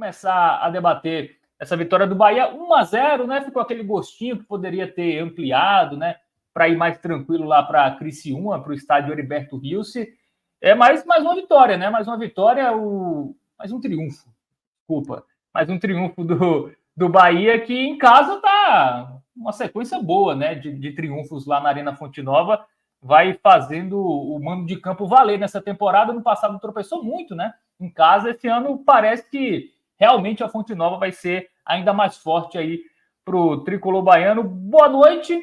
começar a debater essa vitória do Bahia 1-0, né? Ficou aquele gostinho que poderia ter ampliado, né? Para ir mais tranquilo lá para Criciúma, para o estádio Heriberto Rios. Mais uma vitória, né? Mais uma vitória, mais um triunfo. Desculpa. Mais um triunfo do Bahia, que em casa tá uma sequência boa, né? De triunfos lá na Arena Fonte Nova. Vai fazendo o mando de campo valer nessa temporada. No passado tropeçou muito, né? Em casa, esse ano parece que realmente a Fonte Nova vai ser ainda mais forte aí para o tricolor baiano. Boa noite.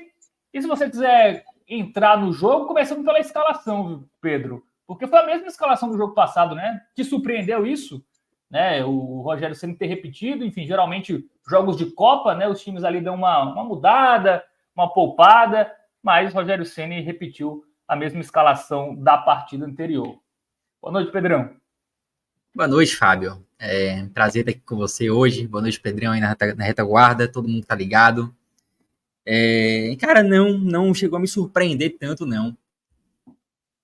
E se você quiser entrar no jogo, começando pela escalação, Pedro, porque foi a mesma escalação do jogo passado, né? Te surpreendeu isso? Né? O Rogério Ceni ter repetido, enfim, geralmente jogos de Copa, né? Os times ali dão uma mudada, uma poupada, mas Rogério Ceni repetiu a mesma escalação da partida anterior. Boa noite, Pedrão. Boa noite, Fábio. Prazer estar aqui com você hoje. Boa noite, Pedrão, aí na retaguarda. Todo mundo tá ligado. Cara, não chegou a me surpreender tanto, não.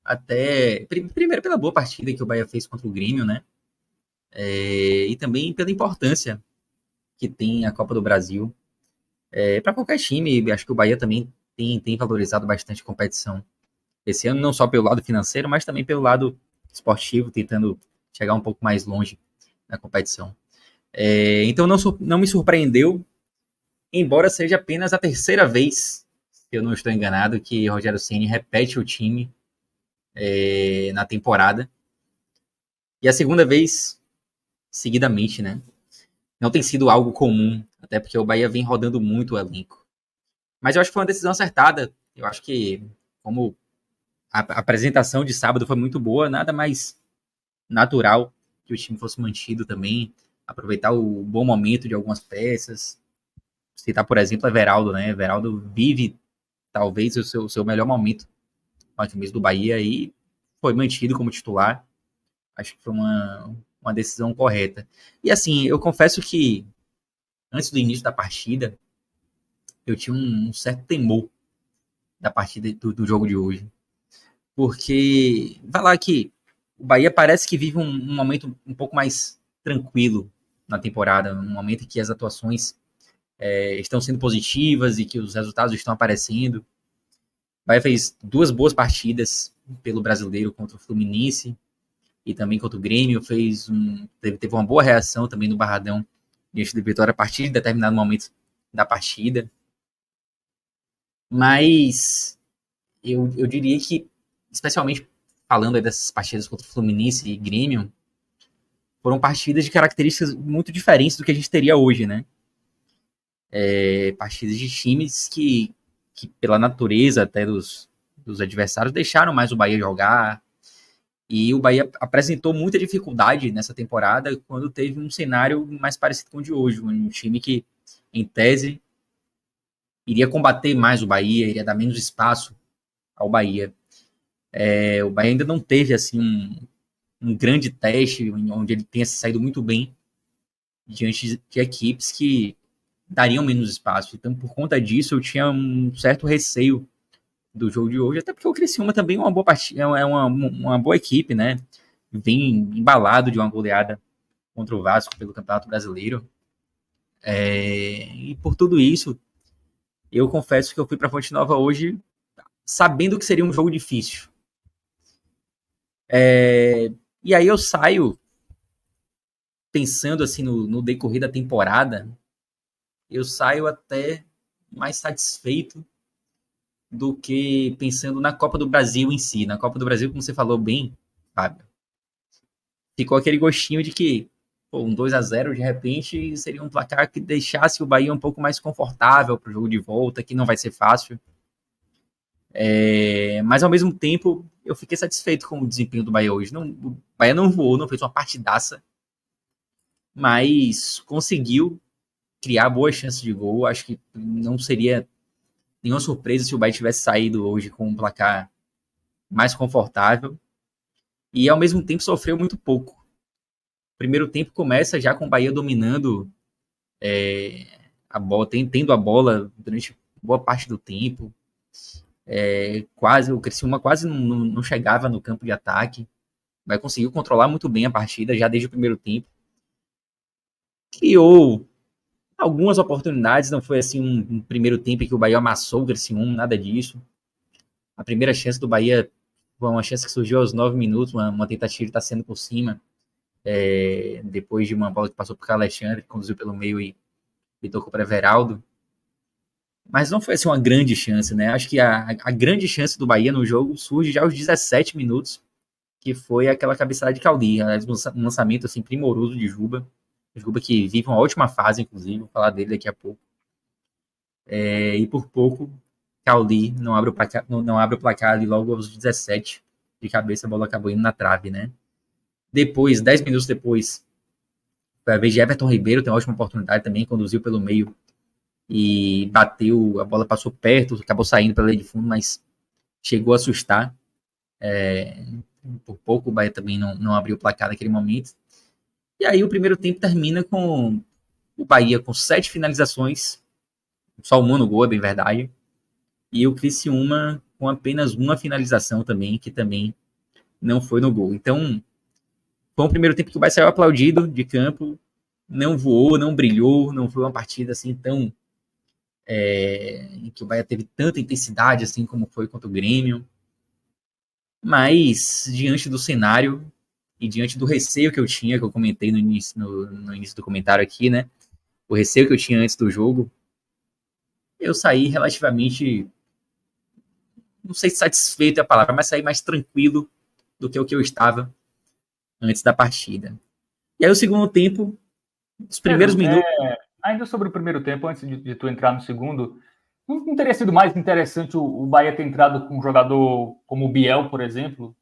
Até, primeiro, pela boa partida que o Bahia fez contra o Grêmio, né? E também pela importância que tem a Copa do Brasil. Para qualquer time, acho que o Bahia também tem valorizado bastante a competição. Esse ano, não só pelo lado financeiro, mas também pelo lado esportivo, tentando chegar um pouco mais longe na competição. Então não me surpreendeu, embora seja apenas a terceira vez, se eu não estou enganado, que Rogério Ceni repete o time na temporada. E a segunda vez seguidamente, né? Não tem sido algo comum, até porque o Bahia vem rodando muito o elenco. Mas eu acho que foi uma decisão acertada. Eu acho que, como a apresentação de sábado foi muito boa, nada mais natural que o time fosse mantido também, aproveitar o bom momento de algumas peças. Citar, por exemplo, Everaldo, né? Everaldo vive talvez o seu melhor momento com a camisa do Bahia e foi mantido como titular. Acho que foi uma decisão correta. E assim, eu confesso que antes do início da partida, eu tinha um certo temor da partida do jogo de hoje. Porque, vai lá que o Bahia parece que vive um momento um pouco mais tranquilo na temporada, um momento em que as atuações estão sendo positivas e que os resultados estão aparecendo. O Bahia fez 2 boas partidas pelo Brasileiro contra o Fluminense e também contra o Grêmio, teve uma boa reação também no Barradão diante da vitória a partir de determinado momento da partida. Mas eu diria que, especialmente falando dessas partidas contra o Fluminense e Grêmio, foram partidas de características muito diferentes do que a gente teria hoje, né? Partidas de times que pela natureza até dos adversários, deixaram mais o Bahia jogar. E o Bahia apresentou muita dificuldade nessa temporada quando teve um cenário mais parecido com o de hoje. Um time que, em tese, iria combater mais o Bahia, iria dar menos espaço ao Bahia. O Bahia ainda não teve assim um grande teste onde ele tenha saído muito bem diante de equipes que dariam menos espaço. Então, por conta disso, eu tinha um certo receio do jogo de hoje, até porque o Criciúma também é uma boa partida, uma boa equipe, né? Vem embalado de uma goleada contra o Vasco pelo Campeonato Brasileiro. E por tudo isso, eu confesso que eu fui para Fonte Nova hoje sabendo que seria um jogo difícil. E aí eu saio pensando assim no decorrer da temporada, eu saio até mais satisfeito do que pensando na Copa do Brasil em si. Na Copa do Brasil, como você falou bem, Fábio, ficou aquele gostinho de que um 2-0 de repente seria um placar que deixasse o Bahia um pouco mais confortável para o jogo de volta, que não vai ser fácil. Mas ao mesmo tempo eu fiquei satisfeito com o desempenho do Bahia hoje. O Bahia não voou, não fez uma partidaça, mas conseguiu criar boas chances de gol. Acho que não seria nenhuma surpresa se o Bahia tivesse saído hoje com um placar mais confortável e ao mesmo tempo sofreu muito pouco. O primeiro tempo começa já com o Bahia dominando a bola, tendo a bola durante boa parte do tempo. O Criciúma quase não chegava no campo de ataque. O Bahia conseguiu controlar muito bem a partida já desde o primeiro tempo. criou algumas oportunidades, não foi assim um primeiro tempo em que o Bahia amassou o Criciúma, nada disso. A primeira chance do Bahia foi uma chance que surgiu aos 9 minutos, uma tentativa de estar sendo por cima, depois de uma bola que passou por Alexandre, que conduziu pelo meio e tocou para Everaldo. Mas não foi assim uma grande chance, né? Acho que a grande chance do Bahia no jogo surge já aos 17 minutos, que foi aquela cabeçada de Caldi, um lançamento assim primoroso de Juba. Juba que vive uma ótima fase, inclusive, vou falar dele daqui a pouco. E por pouco, Caldi não abre o placar ali logo aos 17. De cabeça, a bola acabou indo na trave, né? Depois, 10 minutos depois, foi a vez de Everton Ribeiro, tem uma ótima oportunidade também, conduziu pelo meio e bateu, a bola passou perto, acabou saindo pela linha de fundo, mas chegou a assustar. Por pouco, o Bahia também não abriu o placar naquele momento. E aí o primeiro tempo termina com o Bahia com 7 finalizações, só uma no gol, é bem verdade, e o Criciúma com apenas uma finalização também, que também não foi no gol. Então, foi um primeiro tempo que o Bahia saiu aplaudido de campo, não voou, não brilhou, não foi uma partida assim tão... em que o Bahia teve tanta intensidade assim como foi contra o Grêmio, mas diante do cenário e diante do receio que eu tinha, que eu comentei no início do comentário aqui, né, o receio que eu tinha antes do jogo, eu saí relativamente, não sei se satisfeito é a palavra, mas saí mais tranquilo do que o que eu estava antes da partida. E aí o segundo tempo, os primeiros Pedro, minutos... ainda sobre o primeiro tempo, antes de tu entrar no segundo, não teria sido mais interessante o Bahia ter entrado com um jogador como o Biel, por exemplo,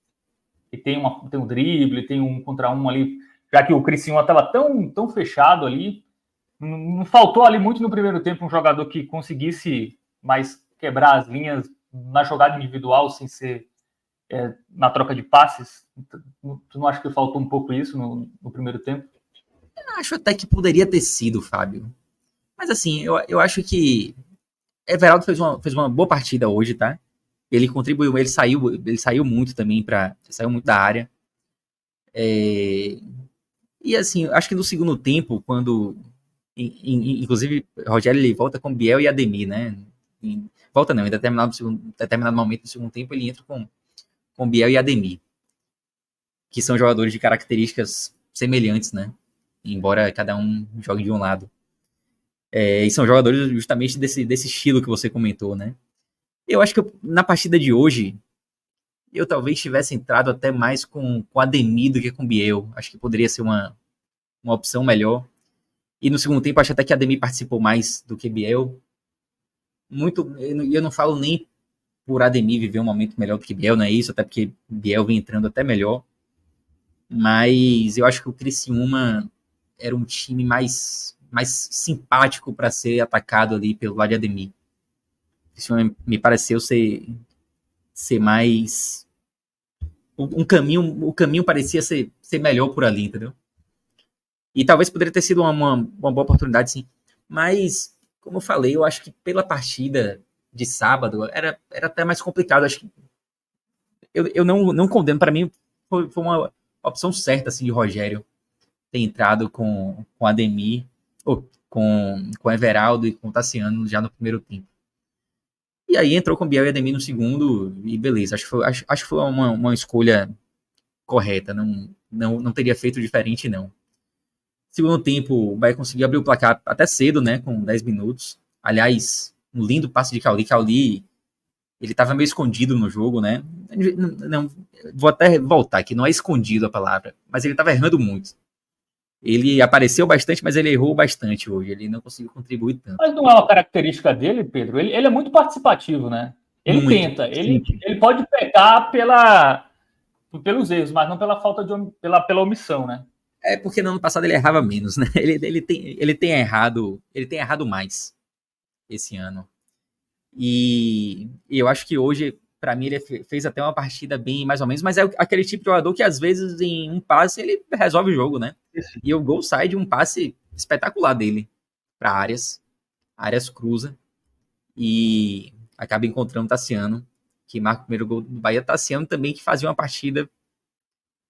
que tem um drible, tem um contra um ali, já que o Criciúma estava tão fechado ali, não faltou ali muito no primeiro tempo um jogador que conseguisse mais quebrar as linhas na jogada individual, sem ser na troca de passes? Tu não acha que faltou um pouco isso no primeiro tempo? Acho até que poderia ter sido, Fábio. Mas assim, eu acho que Everaldo fez uma boa partida hoje, tá? Ele contribuiu, ele saiu muito também saiu muito da área. E assim, acho que no segundo tempo, quando inclusive Rogério ele volta com Biel e Ademir, né? Volta não, em determinado momento do segundo tempo ele entra com Biel e Ademir, que são jogadores de características semelhantes, né? Embora cada um jogue de um lado. E são jogadores justamente desse estilo que você comentou, né? Eu acho que na partida de hoje, eu talvez tivesse entrado até mais com Ademir do que com Biel. Acho que poderia ser uma opção melhor. E no segundo tempo, acho até que Ademir participou mais do que Biel. Eu não falo nem por Ademir viver um momento melhor do que Biel, não é isso, até porque Biel vem entrando até melhor. Mas eu acho que o Criciúma era um time mais simpático para ser atacado ali pelo lado de Ademir. Isso me pareceu ser mais... O caminho parecia ser melhor por ali, entendeu? E talvez poderia ter sido uma boa oportunidade, sim. Mas, como eu falei, eu acho que pela partida de sábado era até mais complicado. Acho que eu não condeno. Para mim, foi uma opção certa assim, de Rogério ter entrado com Ademir, ou com Everaldo e com Tassiano já no primeiro tempo. E aí entrou com Biel e Ademir no segundo, e beleza. Acho que foi uma escolha correta. Não teria feito diferente, não. Segundo tempo, o Bahia conseguiu abrir o placar até cedo, né? Com 10 minutos. Aliás, um lindo passe de Cauli. Cauli, ele estava meio escondido no jogo, né? Não, vou até voltar aqui, não é escondido a palavra, mas ele estava errando muito. Ele apareceu bastante, mas ele errou bastante hoje. Ele não conseguiu contribuir tanto. Mas não é uma característica dele, Pedro? Ele é muito participativo, né? Ele Muito. tenta, ele pode pecar pelos erros, mas não pela falta pela omissão, né? É porque no ano passado ele errava menos, né? Ele tem errado mais esse ano. E eu acho que hoje, para mim, ele fez até uma partida bem mais ou menos, mas é aquele tipo de jogador que às vezes em um passe ele resolve o jogo, né? Isso. E o gol sai de um passe espetacular dele para Arias cruza e acaba encontrando o Tassiano, que marca o primeiro gol do Bahia. Tassiano também que fazia uma partida,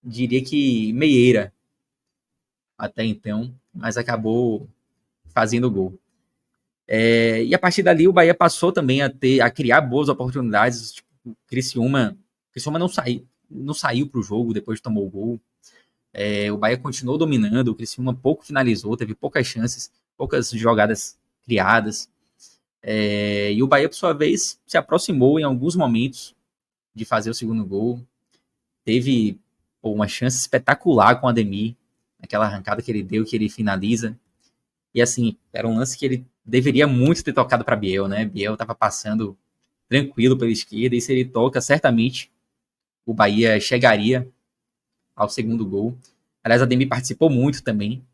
diria que meieira. até então, mas acabou fazendo gol. E a partir dali o Bahia passou também a criar boas oportunidades. Tipo, o Criciúma não saiu para o jogo depois de tomar o gol. O Bahia continuou dominando, o Criciúma pouco finalizou, teve poucas chances, poucas jogadas criadas. E o Bahia, por sua vez, se aproximou em alguns momentos de fazer o segundo gol. Teve uma chance espetacular com o Ademir, aquela arrancada que ele deu, que ele finaliza. E assim, era um lance que ele deveria muito ter tocado para Biel, né? Biel estava passando tranquilo pela esquerda, e se ele toca, certamente o Bahia chegaria ao segundo gol. Aliás, a Ademir participou muito também.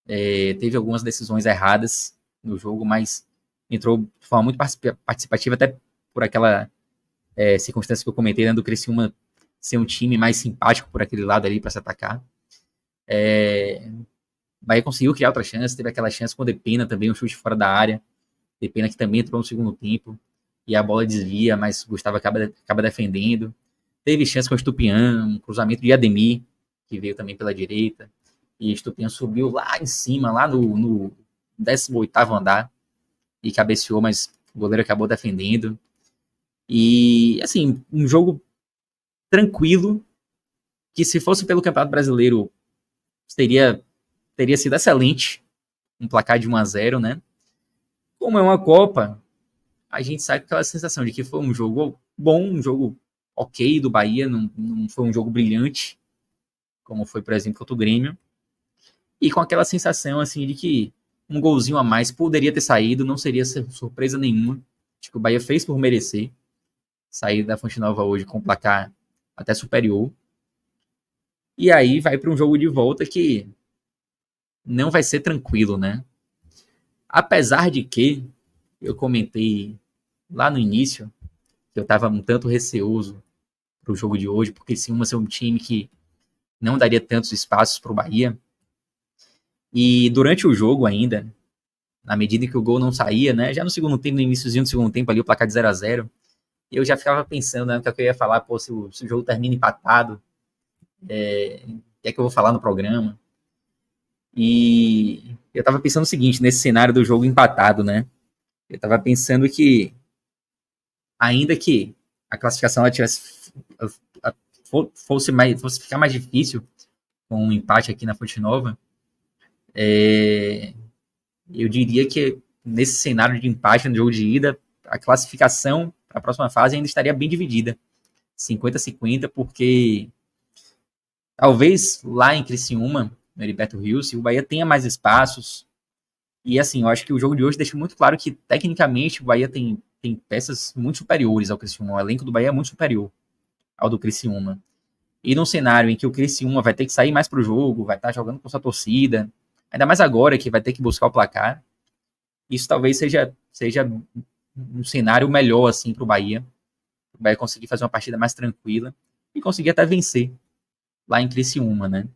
Teve algumas decisões erradas no jogo, mas entrou de forma muito participativa, até por aquela circunstância que eu comentei, né, do Criciúma ser um time mais simpático por aquele lado ali para se atacar. O Bahia conseguiu criar outra chance, teve aquela chance com o Depena também, um chute fora da área. Depena que também entrou no segundo tempo, e a bola desvia, mas Gustavo acaba defendendo. Teve chance com o Estupian, um cruzamento de Ademir, que veio também pela direita, e Estupian subiu lá em cima, lá no 18º andar, e cabeceou, mas o goleiro acabou defendendo. E, assim, um jogo tranquilo, que se fosse pelo Campeonato Brasileiro, teria sido excelente, um placar de 1-0, né? Como é uma Copa, a gente sai com aquela sensação de que foi um jogo bom, um jogo ok do Bahia, não foi um jogo brilhante, como foi, por exemplo, contra o Grêmio, e com aquela sensação, assim, de que um golzinho a mais poderia ter saído, não seria surpresa nenhuma. Acho que o Bahia fez por merecer sair da Fonte Nova hoje com um placar até superior. E aí vai para um jogo de volta que não vai ser tranquilo, né? Apesar de que eu comentei lá no início que eu estava um tanto receoso para o jogo de hoje, porque se ser um time que não daria tantos espaços para o Bahia. E durante o jogo ainda, na medida que o gol não saía, né? Já no segundo tempo, no iníciozinho do segundo tempo ali, o placar de 0-0, eu já ficava pensando, né, o que eu ia falar, pô, se o jogo termina empatado, o que é que eu vou falar no programa? E eu tava pensando o seguinte, nesse cenário do jogo empatado, né? Eu tava pensando que, ainda que a classificação ela tivesse, fosse ficar mais difícil com um empate aqui na Fonte Nova, eu diria que nesse cenário de empate no jogo de ida, a classificação para a próxima fase ainda estaria bem dividida, 50-50, porque talvez lá em Criciúma, no Heriberto Rios, o Bahia tenha mais espaços. E assim, eu acho que o jogo de hoje deixa muito claro que, tecnicamente, o Bahia tem peças muito superiores ao Criciúma. O elenco do Bahia é muito superior ao do Criciúma. E num cenário em que o Criciúma vai ter que sair mais pro jogo, vai estar jogando com sua torcida, ainda mais agora que vai ter que buscar o placar, isso talvez seja um cenário melhor assim pro Bahia. O Bahia conseguir fazer uma partida mais tranquila e conseguir até vencer lá em Criciúma, né?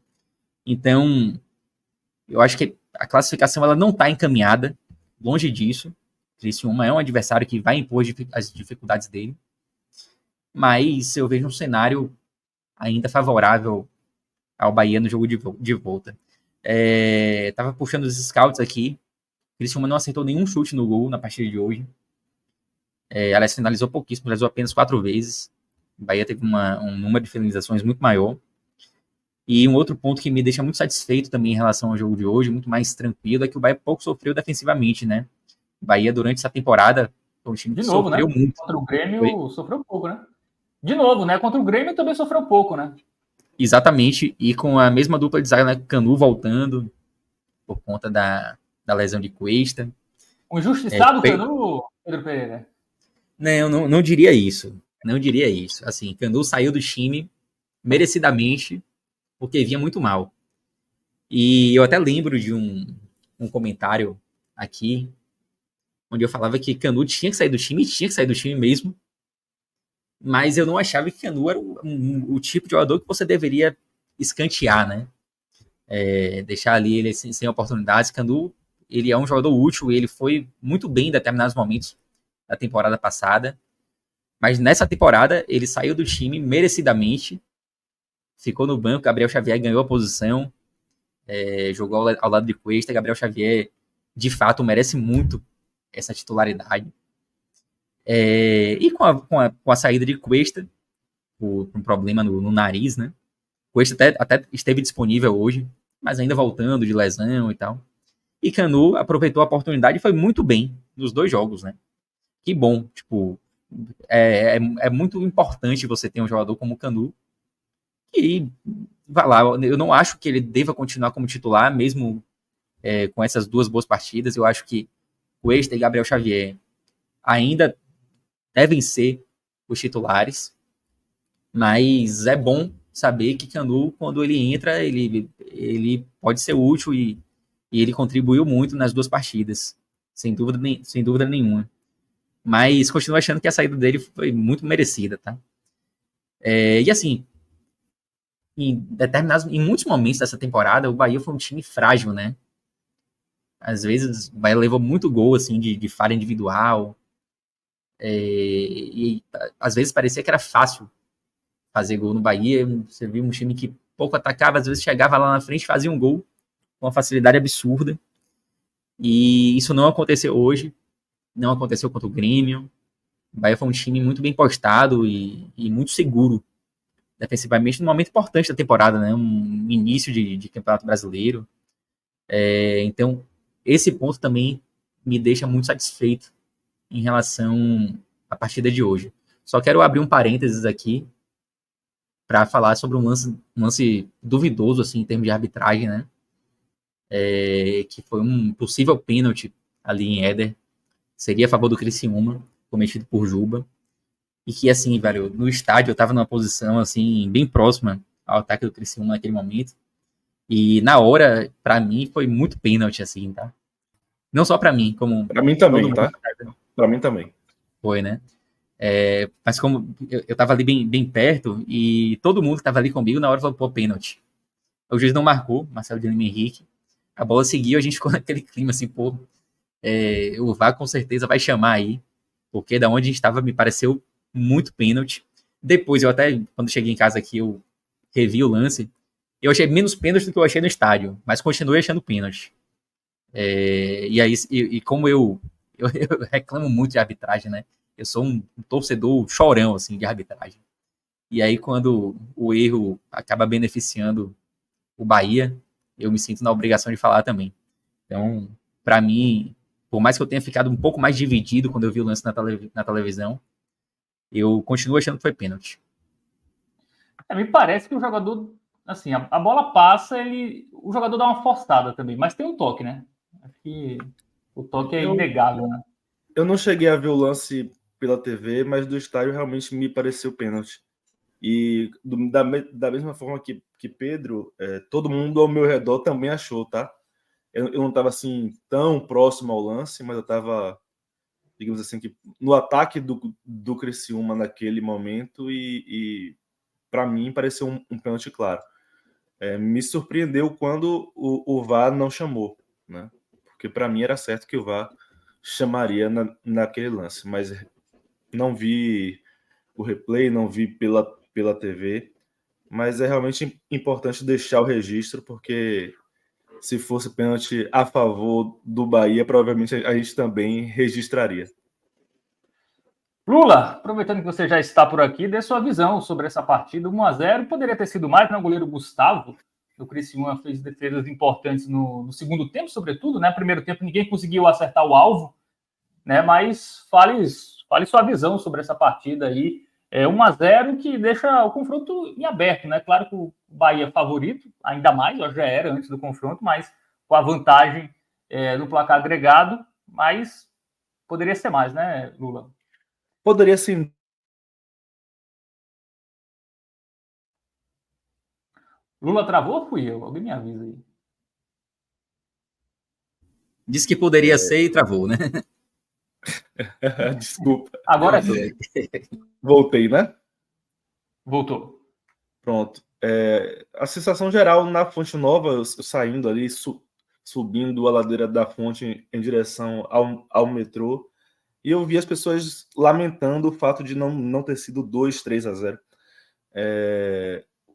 Então, eu acho que a classificação ela não está encaminhada, longe disso. Criciúma é um adversário que vai impor as dificuldades dele, mas eu vejo um cenário ainda favorável ao Bahia no jogo de volta. Tava puxando os scouts aqui, Criciúma não acertou nenhum chute no gol na partida de hoje. Aliás, finalizou pouquíssimo, finalizou apenas 4 vezes. O Bahia teve um número de finalizações muito maior. E um outro ponto que me deixa muito satisfeito também em relação ao jogo de hoje, muito mais tranquilo, é que o Bahia pouco sofreu defensivamente, né? O Bahia, durante essa temporada, foi um time que sofreu muito. Contra o Grêmio, sofreu pouco, né? De novo, né? Contra o Grêmio também sofreu pouco, né? Exatamente, e com a mesma dupla de zaga, né? Canu voltando por conta da lesão de Cuesta. Um injustiçado Canu, Pedro Pereira? Não diria isso. Não diria isso. Assim, Canu saiu do time merecidamente, porque vinha muito mal. E eu até lembro de um comentário aqui, onde eu falava que Canu tinha que sair do time mesmo, mas eu não achava que Canu era o tipo de jogador que você deveria escantear, né? Deixar ali ele sem oportunidades. Canu, ele é um jogador útil, ele foi muito bem em determinados momentos da temporada passada, mas nessa temporada ele saiu do time merecidamente, ficou no banco, Gabriel Xavier ganhou a posição. jogou ao lado de Cuesta. Gabriel Xavier, de fato, merece muito essa titularidade. E com a saída de Cuesta, por um problema no nariz, né? Cuesta até esteve disponível hoje, mas ainda voltando de lesão e tal. E Canu aproveitou a oportunidade e foi muito bem nos 2 jogos, né? Que bom, tipo, é muito importante você ter um jogador como o Canu e vai lá. Eu não acho que ele deva continuar como titular, mesmo com essas 2 boas partidas. Eu acho que Cuesta e Gabriel Xavier ainda devem ser os titulares, mas é bom saber que Canu, quando ele entra, ele pode ser útil e ele contribuiu muito nas 2 partidas, sem dúvida nenhuma. Mas continuo achando que a saída dele foi muito merecida, tá? E assim, em muitos momentos dessa temporada, o Bahia foi um time frágil, né? Às vezes o Bahia levou muito gol, assim, de falha individual. E às vezes parecia que era fácil fazer gol no Bahia. Você viu um time que pouco atacava, às vezes chegava lá na frente e fazia um gol com uma facilidade absurda. E isso não aconteceu hoje. Não aconteceu contra o Grêmio. O Bahia foi um time muito bem postado e muito seguro defensivamente num momento importante da temporada, né? Um início de Campeonato Brasileiro. Então, esse ponto também me deixa muito satisfeito em relação à partida de hoje. Só quero abrir um parênteses aqui para falar sobre um lance duvidoso assim, em termos de arbitragem, né? Que foi um possível pênalti ali em Éder. Seria a favor do Criciúma, cometido por Juba. E que, assim, velho, no estádio eu tava numa posição, assim, bem próxima ao ataque do Criciúma naquele momento. E na hora, pra mim, foi muito pênalti, assim, tá? Não só pra mim, como Pra mim também, todo mundo. tá? Pra mim também. Foi, né? Mas como eu tava ali bem perto e todo mundo que tava ali comigo na hora falou, pô, pênalti. O juiz não marcou, Marcelo de Lima Henrique. A bola seguiu, a gente ficou naquele clima assim, pô, o VAR com certeza vai chamar aí, porque da onde a gente estava me pareceu muito pênalti. Depois, eu até, quando cheguei em casa aqui, eu revi o lance. Eu achei menos pênalti do que eu achei no estádio, mas continuei achando pênalti. Como eu reclamo muito de arbitragem, né? Eu sou um torcedor chorão, assim, de arbitragem. E aí, quando o erro acaba beneficiando o Bahia, eu me sinto na obrigação de falar também. Então, para mim, por mais que eu tenha ficado um pouco mais dividido quando eu vi o lance na televisão, eu continuo achando que foi pênalti. Me parece que o jogador, assim, a bola passa, o jogador dá uma forçada também, mas tem um toque, né? Acho que o toque é inegável, né? Eu não cheguei a ver o lance pela TV, mas do estádio realmente me pareceu pênalti. E da mesma forma que Pedro, todo mundo ao meu redor também achou, tá? Eu não estava assim tão próximo ao lance, mas eu estava, digamos assim, que no ataque do Criciúma naquele momento e para mim pareceu um pênalti claro. Me surpreendeu quando o VAR não chamou, né? Porque para mim era certo que o VAR chamaria naquele lance, mas não vi o replay, não vi pela TV, mas é realmente importante deixar o registro, porque se fosse pênalti a favor do Bahia, provavelmente a gente também registraria. Lula, aproveitando que você já está por aqui, dê sua visão sobre essa partida 1-0. Poderia ter sido mais, né? O goleiro Gustavo do Criciúma fez defesas importantes no segundo tempo, sobretudo, né? Primeiro tempo ninguém conseguiu acertar o alvo, né? Mas fale sua visão sobre essa partida aí. 1-0 que deixa o confronto em aberto, né? Claro que o Bahia é favorito, ainda mais, já era antes do confronto, mas com a vantagem no placar agregado, mas poderia ser mais, né, Lula? Poderia sim. Lula travou ou fui eu? Alguém me avisa aí. Disse que poderia ser e travou, né? Desculpa. Agora sim. Voltei, né? Voltou. Pronto. A sensação geral na Fonte Nova, eu saindo ali, subindo a ladeira da Fonte em direção ao metrô, e eu vi as pessoas lamentando o fato de não ter sido 2-3-0.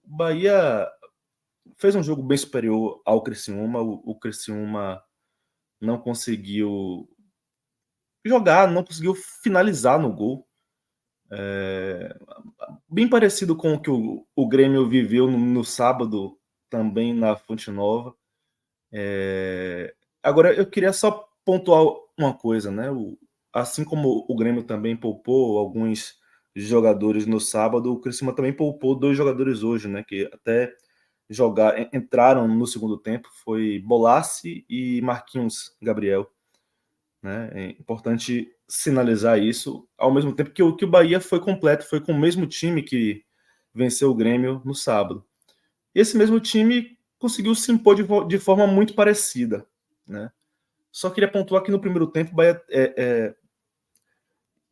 O Bahia fez um jogo bem superior ao Criciúma. O Criciúma não conseguiu jogar, não conseguiu finalizar no gol. Bem parecido com o que o Grêmio viveu no sábado, também na Fonte Nova. Agora, eu queria só pontuar uma coisa, né? Assim como o Grêmio também poupou alguns jogadores no sábado, o Criciúma também poupou 2 jogadores hoje, né? Que até entraram no segundo tempo, foi Bolassi e Marquinhos Gabriel. Né? É importante sinalizar isso, ao mesmo tempo que o Bahia foi completo, foi com o mesmo time que venceu o Grêmio no sábado. Esse mesmo time conseguiu se impor de forma muito parecida. Né? Só queria pontuar que no primeiro tempo o Bahia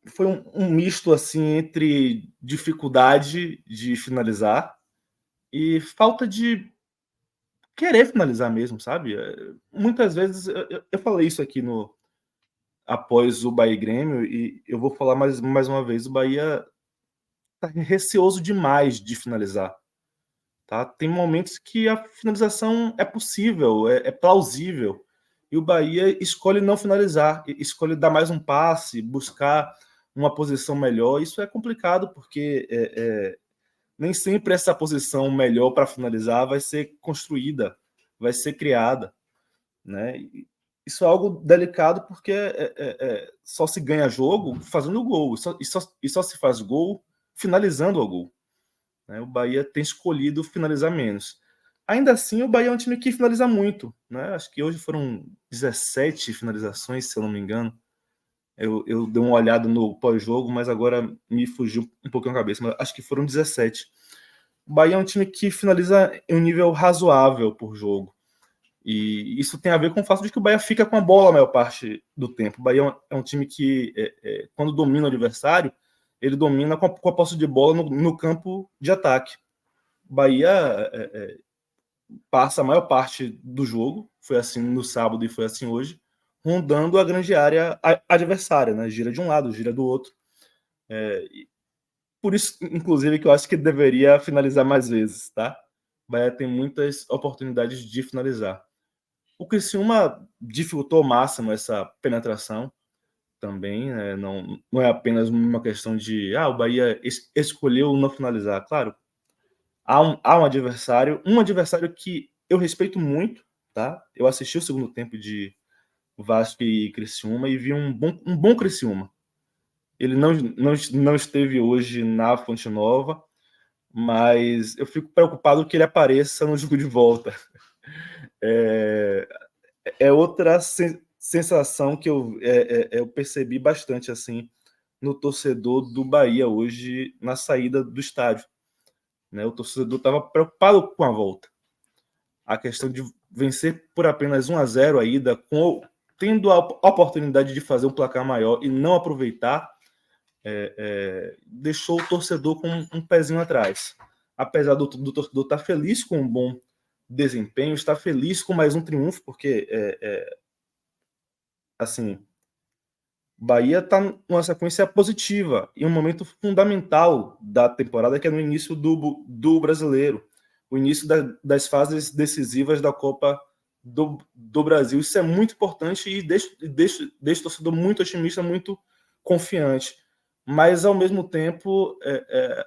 foi um misto assim entre dificuldade de finalizar e falta de querer finalizar mesmo, sabe? Muitas vezes eu falei isso aqui após o Bahia e Grêmio, e eu vou falar mais uma vez, o Bahia está receoso demais de finalizar. Tá? Tem momentos que a finalização é possível, é plausível, e o Bahia escolhe não finalizar, escolhe dar mais um passe, buscar uma posição melhor. Isso é complicado, porque nem sempre essa posição melhor para finalizar vai ser construída, vai ser criada. Né? Isso é algo delicado, porque só se ganha jogo fazendo gol, e só se faz gol finalizando o gol. Né? O Bahia tem escolhido finalizar menos. Ainda assim, o Bahia é um time que finaliza muito. Né? Acho que hoje foram 17 finalizações, se eu não me engano. Eu dei uma olhada no pós-jogo, mas agora me fugiu um pouquinho a cabeça. Mas acho que foram 17. O Bahia é um time que finaliza em um nível razoável por jogo. E isso tem a ver com o fato de que o Bahia fica com a bola a maior parte do tempo. O Bahia é um time que, quando domina o adversário, ele domina com a posse de bola no campo de ataque. O Bahia passa a maior parte do jogo, foi assim no sábado e foi assim hoje, rondando a grande área adversária, né? Gira de um lado, gira do outro. Por isso, inclusive, que eu acho que deveria finalizar mais vezes, tá? O Bahia tem muitas oportunidades de finalizar. O Criciúma dificultou ao máximo essa penetração também, né? Não é apenas uma questão de o Bahia escolheu não finalizar. Claro, há um adversário que eu respeito muito, tá? Eu assisti o segundo tempo de Vasco e Criciúma e vi um bom Criciúma. Ele não esteve hoje na Fonte Nova, mas eu fico preocupado que ele apareça no jogo de volta. É outra sensação que eu percebi bastante assim no torcedor do Bahia hoje na saída do estádio. Né? O torcedor estava preocupado com a volta. A questão de vencer por apenas 1-0 a ida, tendo a oportunidade de fazer um placar maior e não aproveitar, deixou o torcedor com um pezinho atrás. Apesar do torcedor estar feliz com um bom desempenho, estar feliz com mais um triunfo, porque assim, Bahia está numa sequência positiva e um momento fundamental da temporada, que é no início do Brasileiro, o início das fases decisivas da Copa do Brasil. Isso é muito importante e deixa o torcedor muito otimista, muito confiante. Mas, ao mesmo tempo,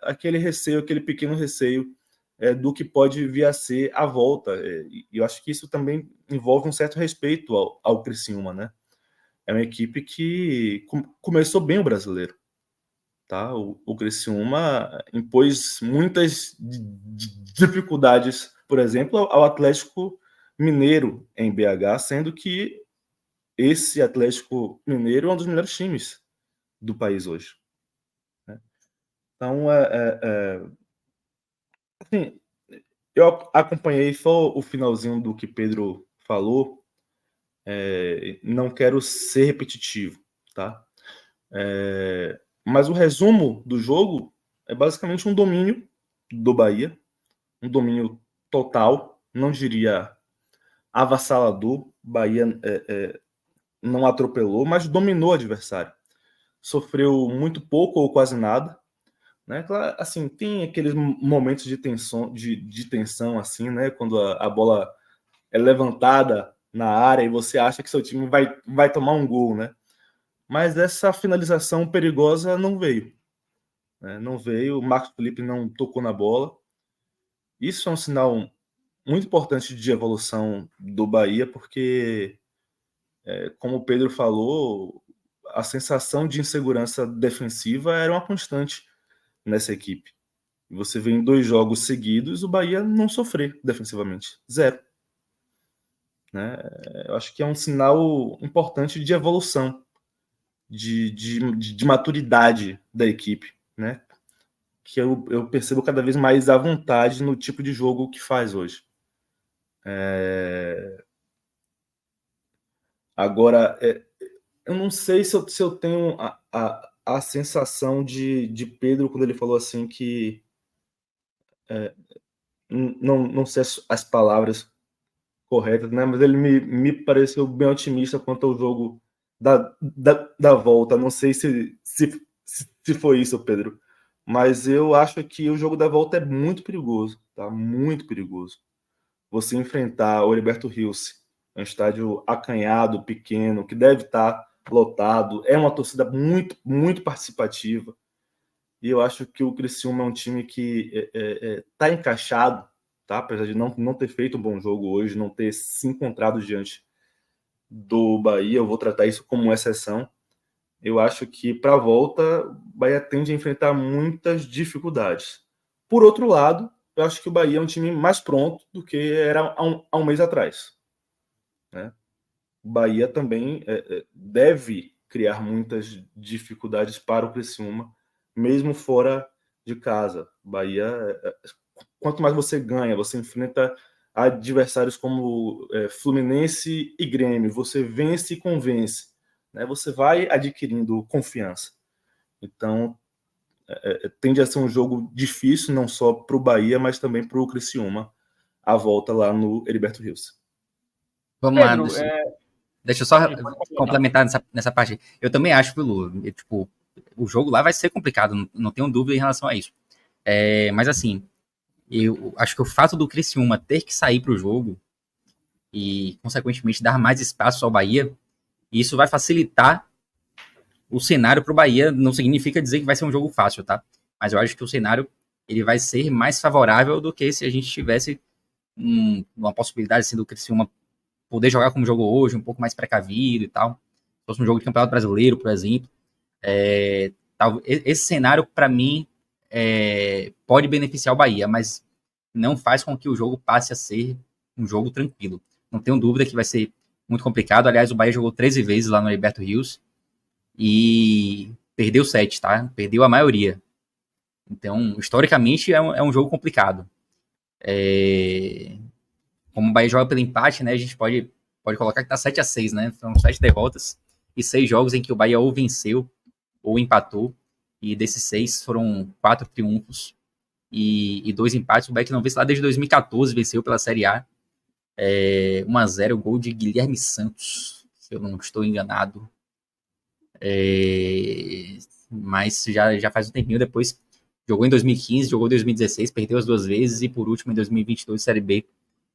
aquele receio, aquele pequeno receio do que pode vir a ser a volta. E eu acho que isso também envolve um certo respeito ao Criciúma, né? É uma equipe que começou bem o Brasileiro. Tá? O Criciúma impôs muitas dificuldades, por exemplo, ao Atlético Mineiro em BH, sendo que esse Atlético Mineiro é um dos melhores times do país hoje. Né? Então, assim, eu acompanhei só o finalzinho do que Pedro falou. Não quero ser repetitivo, tá? Mas o resumo do jogo é basicamente um domínio do Bahia, um domínio total, não diria avassalador. Bahia não atropelou, mas dominou o adversário. Sofreu muito pouco ou quase nada. né? Claro, assim, tem aqueles momentos de tensão, assim, né? Quando a bola é levantada na área e você acha que seu time vai tomar um gol, né? Mas essa finalização perigosa não veio, né? Não veio, o Marcos Felipe não tocou na bola. Isso é um sinal muito importante de evolução do Bahia, porque, como o Pedro falou, a sensação de insegurança defensiva era uma constante nessa equipe. Você vê em 2 jogos seguidos o Bahia não sofrer defensivamente. 0. Né? Eu acho que é um sinal importante de evolução, de maturidade da equipe, né? Que eu percebo cada vez mais à vontade no tipo de jogo que faz hoje. Agora, eu não sei se eu tenho a sensação de Pedro quando ele falou assim que não sei as palavras corretas, né? Mas ele me pareceu bem otimista quanto ao jogo da volta. Não sei se foi isso, Pedro, mas eu acho que o jogo da volta é muito perigoso, tá? Muito perigoso. Você enfrentar o Heriberto Rios, é um estádio acanhado, pequeno, que deve estar lotado, é uma torcida muito, muito participativa. E eu acho que o Criciúma é um time que está encaixado, tá? Apesar de não ter feito um bom jogo hoje, não ter se encontrado diante do Bahia, eu vou tratar isso como uma exceção. Eu acho que para a volta, o Bahia tende a enfrentar muitas dificuldades. Por outro lado, eu acho que o Bahia é um time mais pronto do que era há um mês atrás, né? O Bahia também deve criar muitas dificuldades para o Criciúma, mesmo fora de casa. Bahia, quanto mais você ganha, você enfrenta adversários como Fluminense e Grêmio, você vence e convence, né? Você vai adquirindo confiança. Então, tende a ser um jogo difícil, não só para o Bahia, mas também para o Criciúma, a volta lá no Heriberto Rios. Vamos lá, Pedro, deixa eu só pode falar. complementar nessa parte. Eu também acho, Lu, tipo, o jogo lá vai ser complicado, não tenho dúvida em relação a isso. Mas assim, eu acho que o fato do Criciúma ter que sair para o jogo e, consequentemente, dar mais espaço ao Bahia, isso vai facilitar o cenário para o Bahia. Não significa dizer que vai ser um jogo fácil, tá? Mas eu acho que o cenário ele vai ser mais favorável do que se a gente tivesse uma possibilidade assim, do Criciúma poder jogar como jogou hoje, um pouco mais precavido e tal. Se fosse um jogo de Campeonato Brasileiro, por exemplo. Esse cenário, para mim, pode beneficiar o Bahia, mas não faz com que o jogo passe a ser um jogo tranquilo. Não tenho dúvida que vai ser muito complicado. Aliás, o Bahia jogou 13 vezes lá no Heriberto Rios e perdeu 7, tá? Perdeu a maioria. Então, historicamente, é um jogo complicado. Como o Bahia joga pelo empate, né? A gente pode colocar que tá 7-6, né? São 7 derrotas e 6 jogos em que o Bahia ou venceu ou empatou. E desses 6 foram 4 triunfos e 2 empates. O Bahia que não vence lá desde 2014, venceu pela Série A. 1-0, gol de Guilherme Santos, se eu não estou enganado. Mas já faz um tempinho. Depois jogou em 2015, jogou em 2016, perdeu as 2 vezes e por último em 2022, Série B,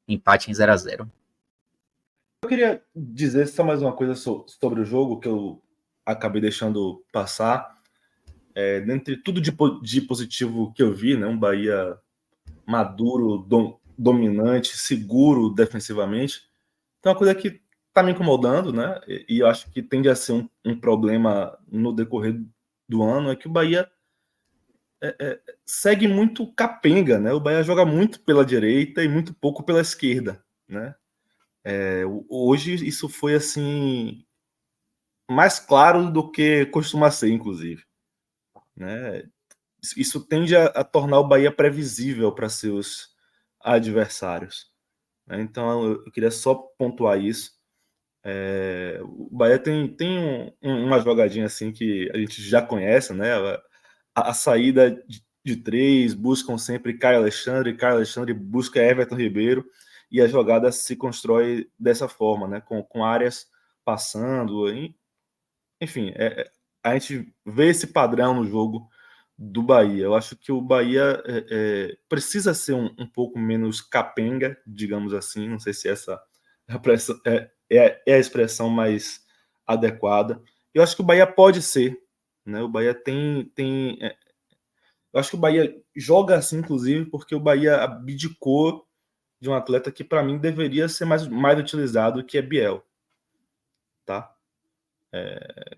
empate em 0-0. Eu queria dizer só mais uma coisa sobre o jogo que eu acabei deixando passar. Dentre tudo de positivo que eu vi, né, um Bahia maduro, dominante, seguro defensivamente, tem uma coisa que está me incomodando, né, e eu acho que tende a ser um problema no decorrer do ano, é que o Bahia segue muito capenga, né? O Bahia joga muito pela direita e muito pouco pela esquerda, né? Hoje isso foi assim mais claro do que costuma ser, inclusive, né? Isso tende a tornar o Bahia previsível para seus adversários, né? Então eu queria só pontuar isso. O Bahia tem uma jogadinha assim que a gente já conhece, né? A saída de 3, buscam sempre Caio Alexandre busca Everton Ribeiro, e a jogada se constrói dessa forma, né? Com áreas passando, enfim, a gente vê esse padrão no jogo do Bahia. Eu acho que o Bahia precisa ser um pouco menos capenga, digamos assim. Não sei se essa é a expressão mais adequada. Eu acho que o Bahia pode ser, né? O Bahia eu acho que o Bahia joga assim, inclusive, porque o Bahia abdicou de um atleta que, para mim, deveria ser mais utilizado, que é Biel. Tá?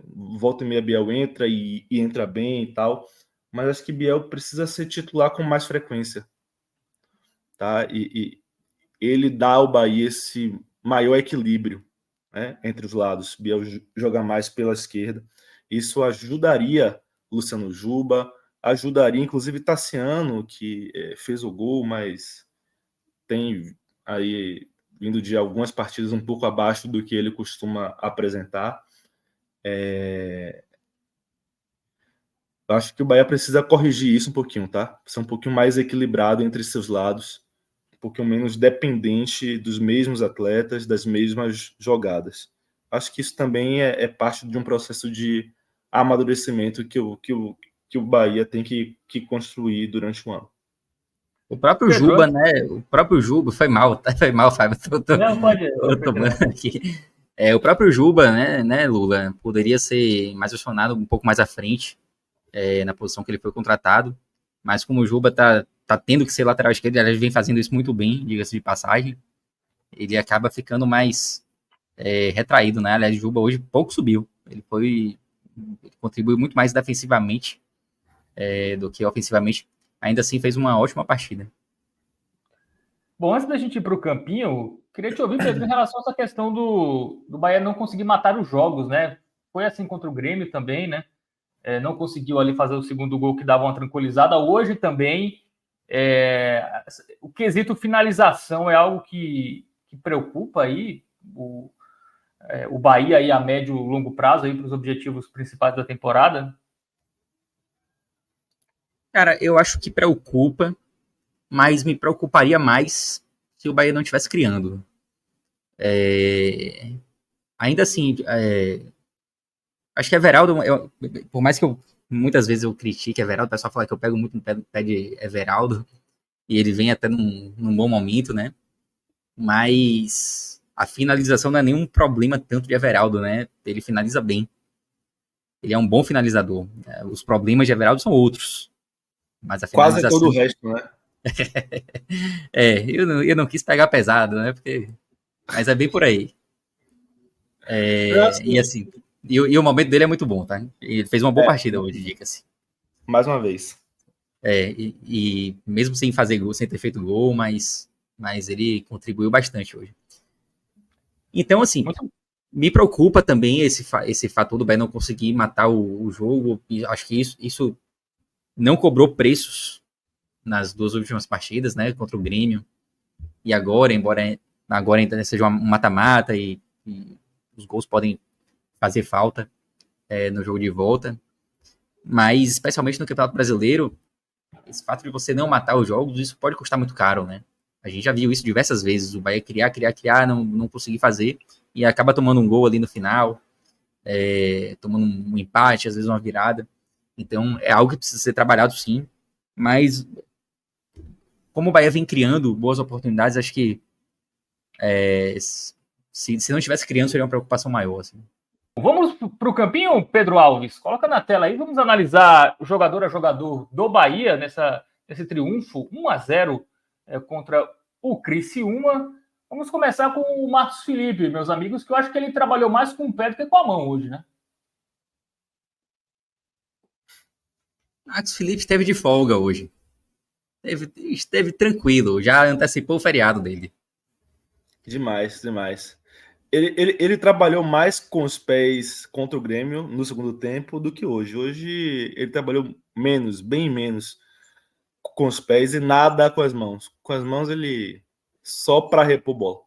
Volta e meia Biel entra e entra bem e tal, mas acho que Biel precisa ser titular com mais frequência. Tá? E ele dá ao Bahia esse maior equilíbrio, né, entre os lados. Biel joga mais pela esquerda. Isso ajudaria Luciano Juba, ajudaria inclusive Tassiano, que fez o gol, mas tem aí vindo de algumas partidas um pouco abaixo do que ele costuma apresentar. Eu acho que o Bahia precisa corrigir isso um pouquinho, tá? Ser um pouquinho mais equilibrado entre seus lados, um pouquinho menos dependente dos mesmos atletas, das mesmas jogadas. Acho que isso também é parte de um processo de amadurecimento que o Bahia tem que construir durante o ano. O próprio Pedro, Juba, né? O próprio Juba, foi mal, tá? Foi mal, Fábio. não, pode. Tô tomando aqui. O próprio Juba, né, Lula, poderia ser mais acionado um pouco mais à frente, na posição que ele foi contratado. Mas como o Juba tá tendo que ser lateral esquerdo, ele vem fazendo isso muito bem, diga-se de passagem, ele acaba ficando mais retraído, né? Aliás, o Juba hoje pouco subiu. Ele contribuiu muito mais defensivamente do que ofensivamente. Ainda assim, fez uma ótima partida. Bom, antes da gente ir para o campinho, queria te ouvir, Pedro, em relação a essa questão do Bahia não conseguir matar os jogos, né? Foi assim contra o Grêmio também, né? Não conseguiu ali fazer o segundo gol que dava uma tranquilizada. Hoje também, o quesito finalização é algo que preocupa aí o Bahia aí a médio e longo prazo aí para os objetivos principais da temporada. Cara, eu acho que preocupa, mas me preocuparia mais se o Bahia não estivesse criando. Ainda assim, acho que Everaldo, por mais que muitas vezes eu critique Everaldo, o pessoal fala que eu pego muito no pé de Everaldo, e ele vem até num bom momento, né? Mas a finalização não é nenhum problema tanto de Everaldo, né? Ele finaliza bem. Ele é um bom finalizador. Os problemas de Everaldo são outros. Mas a finalização... Quase todo o resto, né? Eu não quis pegar pesado, né? Mas é bem por aí. E assim, o momento dele é muito bom, tá? Ele fez uma boa partida hoje, diga-se. Mais uma vez. E mesmo sem fazer gol, sem ter feito gol, mas ele contribuiu bastante hoje. Então, assim, me preocupa também esse fator do Bahia não conseguir matar o jogo. E acho que isso não cobrou preços nas duas últimas partidas, né? Contra o Grêmio. E agora, embora agora ainda seja um mata-mata e os gols podem fazer falta no jogo de volta. Mas, especialmente no Campeonato Brasileiro, esse fato de você não matar os jogos, isso pode custar muito caro, né? A gente já viu isso diversas vezes. O Bahia criar, não conseguir fazer, e acaba tomando um gol ali no final, tomando um empate, às vezes uma virada. Então, é algo que precisa ser trabalhado, sim. Mas, como o Bahia vem criando boas oportunidades, acho que se não estivesse criando, seria uma preocupação maior, assim. Vamos para o campinho, Pedro Alves? Coloca na tela aí, vamos analisar o jogador a jogador do Bahia nesse triunfo 1-0 contra o Criciúma. Vamos começar com o Marcos Felipe, meus amigos, que eu acho que ele trabalhou mais com o pé do que com a mão hoje, né? Marcos Felipe esteve de folga hoje. Esteve tranquilo, já antecipou o feriado dele. Demais. Ele trabalhou mais com os pés contra o Grêmio no segundo tempo do que hoje. Hoje ele trabalhou menos, bem menos com os pés e nada com as mãos. Com as mãos ele só para repor bola.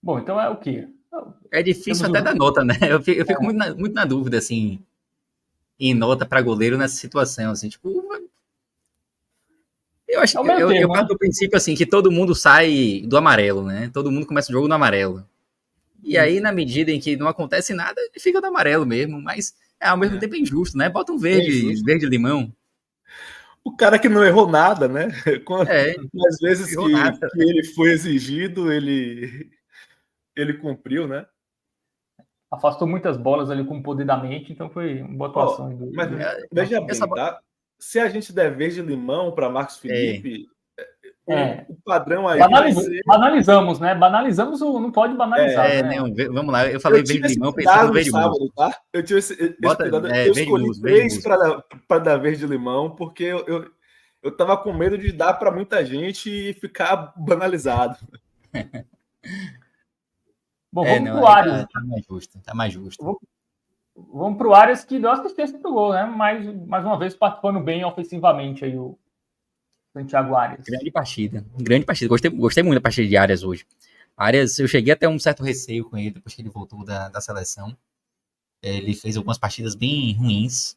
Bom, então é o quê? É difícil até dar nota, né? Eu fico muito na dúvida, assim, em nota para goleiro nessa situação, assim, tipo... Eu acho que eu parto do princípio, assim, que todo mundo sai do amarelo, né? Todo mundo começa o jogo no amarelo. E aí, na medida em que não acontece nada, ele fica no amarelo mesmo, mas Ao mesmo tempo é injusto, né? Bota um verde, verde-limão. O cara que não errou nada, né? É, Às vezes não errou nada. que ele foi exigido, ele cumpriu, né? Afastou muitas bolas ali com o poder da mente, então foi uma boa atuação Mas do veja Essa, bem, tá? Se a gente der verde-limão para Marcos Felipe, o padrão aí vai ser. Banalizamos, né? Banalizamos não pode banalizar, né? não, vamos lá. Eu falei Eu tive esse verde-limão pensando no cuidado no verde musgo. sábado, tá? Eu tive esse Bota cuidado. Eu verde escolhi musgo, verde três musgo. para dar verde-limão, porque eu tava com medo de dar para muita gente e ficar banalizado. Bom, vamos Não, pro aí Arias. tá mais justo, tá mais justo. Vamos pro Arias, que deu assistência pro gol, né? Mais uma vez participando bem ofensivamente aí o Santiago Arias. Grande partida, grande partida. Gostei muito da partida de Arias hoje. Arias, eu cheguei até um certo receio com ele depois que ele voltou da seleção. Ele fez algumas partidas bem ruins,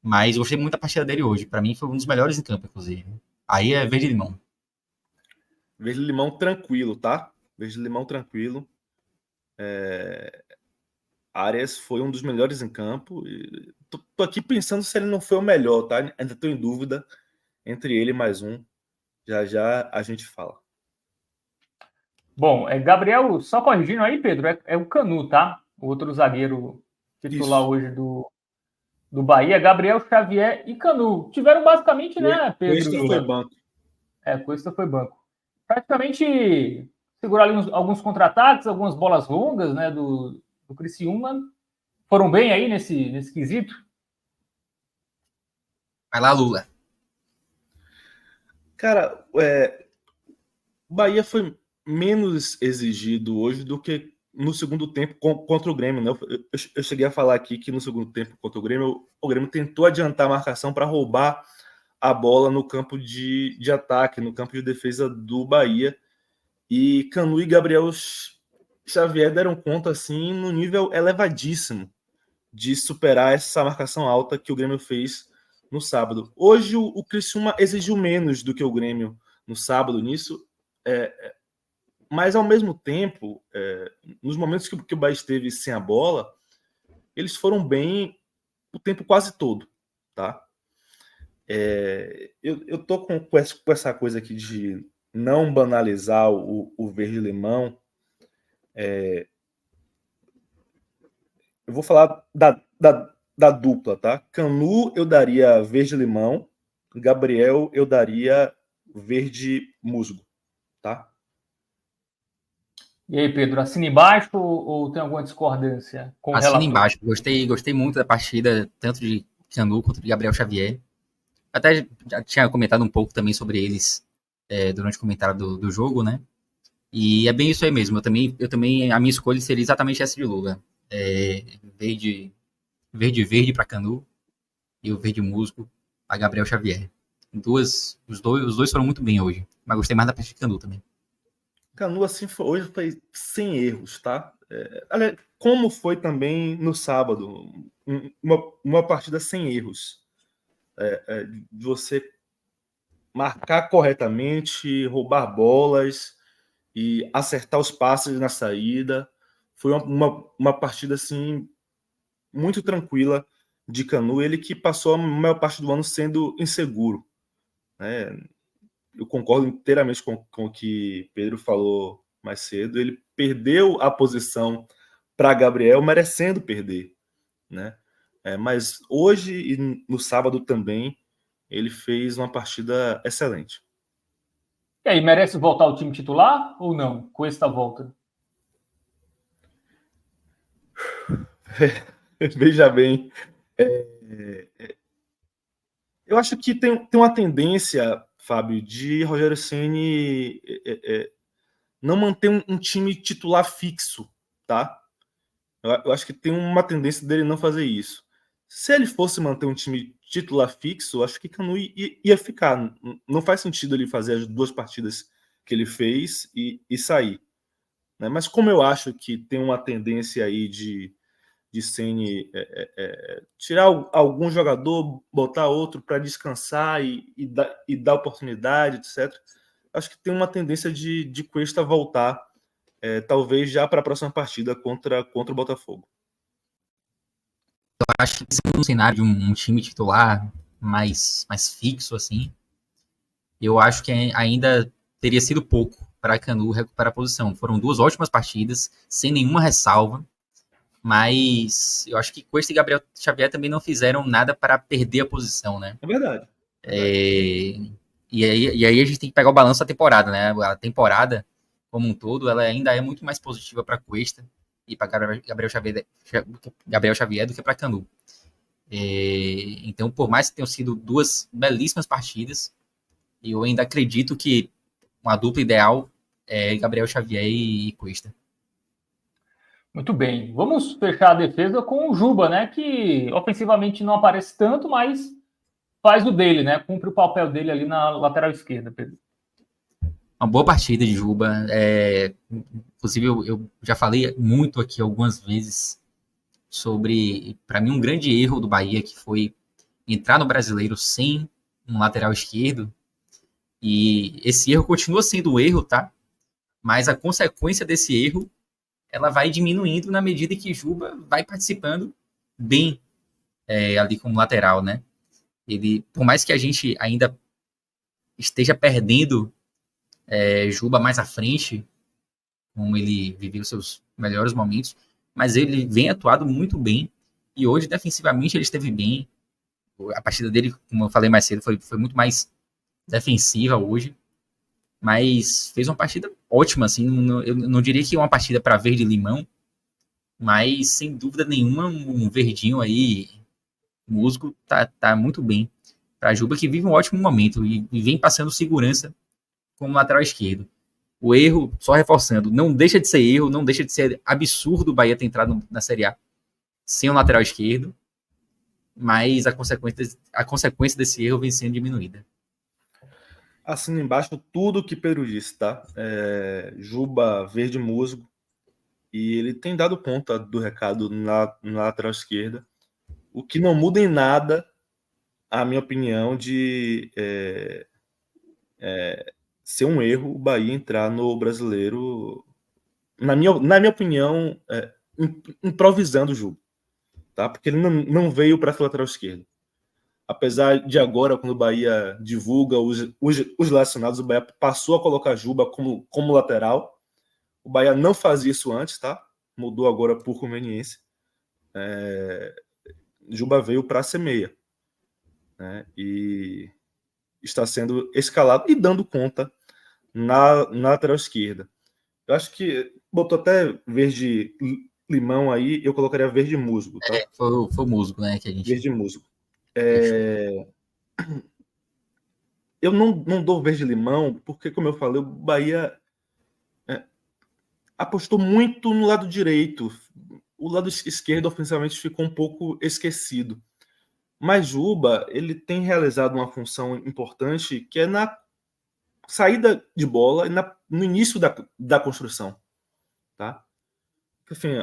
mas eu gostei muito da partida dele hoje. Para mim foi um dos melhores em campo, inclusive. Aí é verde limão. Verde-limão tranquilo, tá? Verde-limão tranquilo. Arias foi um dos melhores em campo. Tô aqui pensando se ele não foi o melhor, tá? Ainda tô em dúvida entre ele e mais um. Já já a gente fala. Bom, Gabriel, só corrigindo aí, Pedro, é o Canu, tá? O outro zagueiro titular Isso. hoje do Bahia, Gabriel Xavier e Canu. Tiveram basicamente, né, Pedro? Cuesta foi banco. Cuesta foi banco. Praticamente segurou ali alguns contra-ataques, algumas bolas longas, né, do Criciúma. Foram bem aí nesse quesito? Vai lá, Lula. Cara, o Bahia foi menos exigido hoje do que no segundo tempo contra o Grêmio, né? Eu cheguei a falar aqui que no segundo tempo contra o Grêmio tentou adiantar a marcação para roubar a bola no campo de ataque, no campo de defesa do Bahia. E Canu e Gabriel Xavier deram conta, assim, no nível elevadíssimo de superar essa marcação alta que o Grêmio fez no sábado. Hoje o Criciúma exigiu menos do que o Grêmio no sábado nisso, mas ao mesmo tempo, nos momentos que o Bahia esteve sem a bola, eles foram bem o tempo quase todo, tá? Eu tô com essa coisa aqui de não banalizar o verde-limão. Eu vou falar da dupla, tá? Canu eu daria verde-limão, Gabriel eu daria verde-musgo, tá? E aí, Pedro, assina embaixo ou tem alguma discordância com o Assina relator? embaixo. Gostei muito da partida, tanto de Canu quanto de Gabriel Xavier. Até já tinha comentado um pouco também sobre eles durante o comentário do jogo, né? E é bem isso aí mesmo. Eu também a minha escolha seria exatamente essa de Lula. Verde para Canu e o verde musgo a Gabriel Xavier. Os dois foram muito bem hoje, mas gostei mais da partida de Canu também. Canu, assim, hoje foi sem erros, tá? Como foi também no sábado, uma partida sem erros. De você marcar corretamente, roubar bolas e acertar os passes na saída. Foi uma partida, assim, muito tranquila de Canu. Ele que passou a maior parte do ano sendo inseguro, né? Eu concordo inteiramente com o que Pedro falou mais cedo. Ele perdeu a posição para Gabriel, merecendo perder, né? Mas hoje e no sábado também ele fez uma partida excelente. E aí, merece voltar ao time titular ou não, com esta volta? Veja bem, eu acho que tem uma tendência, Fábio, de Rogério Ceni não manter um time titular fixo, tá? Eu acho que tem uma tendência dele não fazer isso. Se ele fosse manter um time titular fixo, eu acho que Canu ia ficar. Não faz sentido ele fazer as duas partidas que ele fez e sair, né? Mas como eu acho que tem uma tendência aí de Ceni tirar algum jogador, botar outro para descansar e dar oportunidade, etc. Acho que tem uma tendência de Cuesta voltar, talvez já para a próxima partida contra o Botafogo. acho que sendo um cenário de um time titular mais fixo, assim, eu acho que ainda teria sido pouco para Canu recuperar a posição. Foram 2 ótimas partidas, sem nenhuma ressalva, mas eu acho que Cuesta e Gabriel Xavier também não fizeram nada para perder a posição, né? É verdade. E aí a gente tem que pegar o balanço da temporada, né? A temporada, como um todo, ela ainda é muito mais positiva para Cuesta e para Gabriel Xavier do que para Canu. Então, por mais que tenham sido 2 belíssimas partidas, eu ainda acredito que uma dupla ideal é Gabriel Xavier e Cuesta. Muito bem. Vamos fechar a defesa com o Juba, né? Que ofensivamente não aparece tanto, mas faz o dele, né? Cumpre o papel dele ali na lateral esquerda, Pedro. Uma boa partida de Juba. Inclusive, eu já falei muito aqui algumas vezes sobre, para mim, um grande erro do Bahia, que foi entrar no Brasileiro sem um lateral esquerdo. E esse erro continua sendo um erro, tá? Mas a consequência desse erro, ela vai diminuindo na medida que Juba vai participando bem ali como lateral, né? Ele, por mais que a gente ainda esteja perdendo Juba mais à frente, como ele viveu seus melhores momentos, mas ele vem atuado muito bem, e hoje defensivamente ele esteve bem. A partida dele, como eu falei mais cedo, foi muito mais defensiva hoje, mas fez uma partida ótima, assim, eu não diria que é uma partida para verde limão, mas sem dúvida nenhuma um verdinho aí, musgo, tá muito bem para Juba, que vive um ótimo momento e vem passando segurança como lateral esquerdo. O erro, só reforçando, não deixa de ser erro, não deixa de ser absurdo o Bahia ter entrado na Série A sem um lateral esquerdo, mas a consequência desse erro vem sendo diminuída. Assina embaixo tudo que Pedro disse, tá? Juba verde musgo, e ele tem dado conta do recado na lateral esquerda, o que não muda em nada a minha opinião de ser um erro o Bahia entrar no Brasileiro, na minha opinião, improvisando o Juba, tá? Porque ele não veio para a lateral esquerda. Apesar de agora, quando o Bahia divulga os relacionados, o Bahia passou a colocar Juba como lateral. O Bahia não fazia isso antes, tá? Mudou agora por conveniência. Juba veio para ser meia, né? E está sendo escalado e dando conta na lateral esquerda. Eu acho que botou até verde limão aí, eu colocaria verde musgo, tá? Foi o musgo, né, que a gente... Verde musgo. Eu não dou verde limão porque, como eu falei, o Bahia apostou muito no lado direito. O lado esquerdo, ofensivamente, ficou um pouco esquecido. Mas Juba, ele tem realizado uma função importante, que é na saída de bola e no início da construção, tá? Enfim,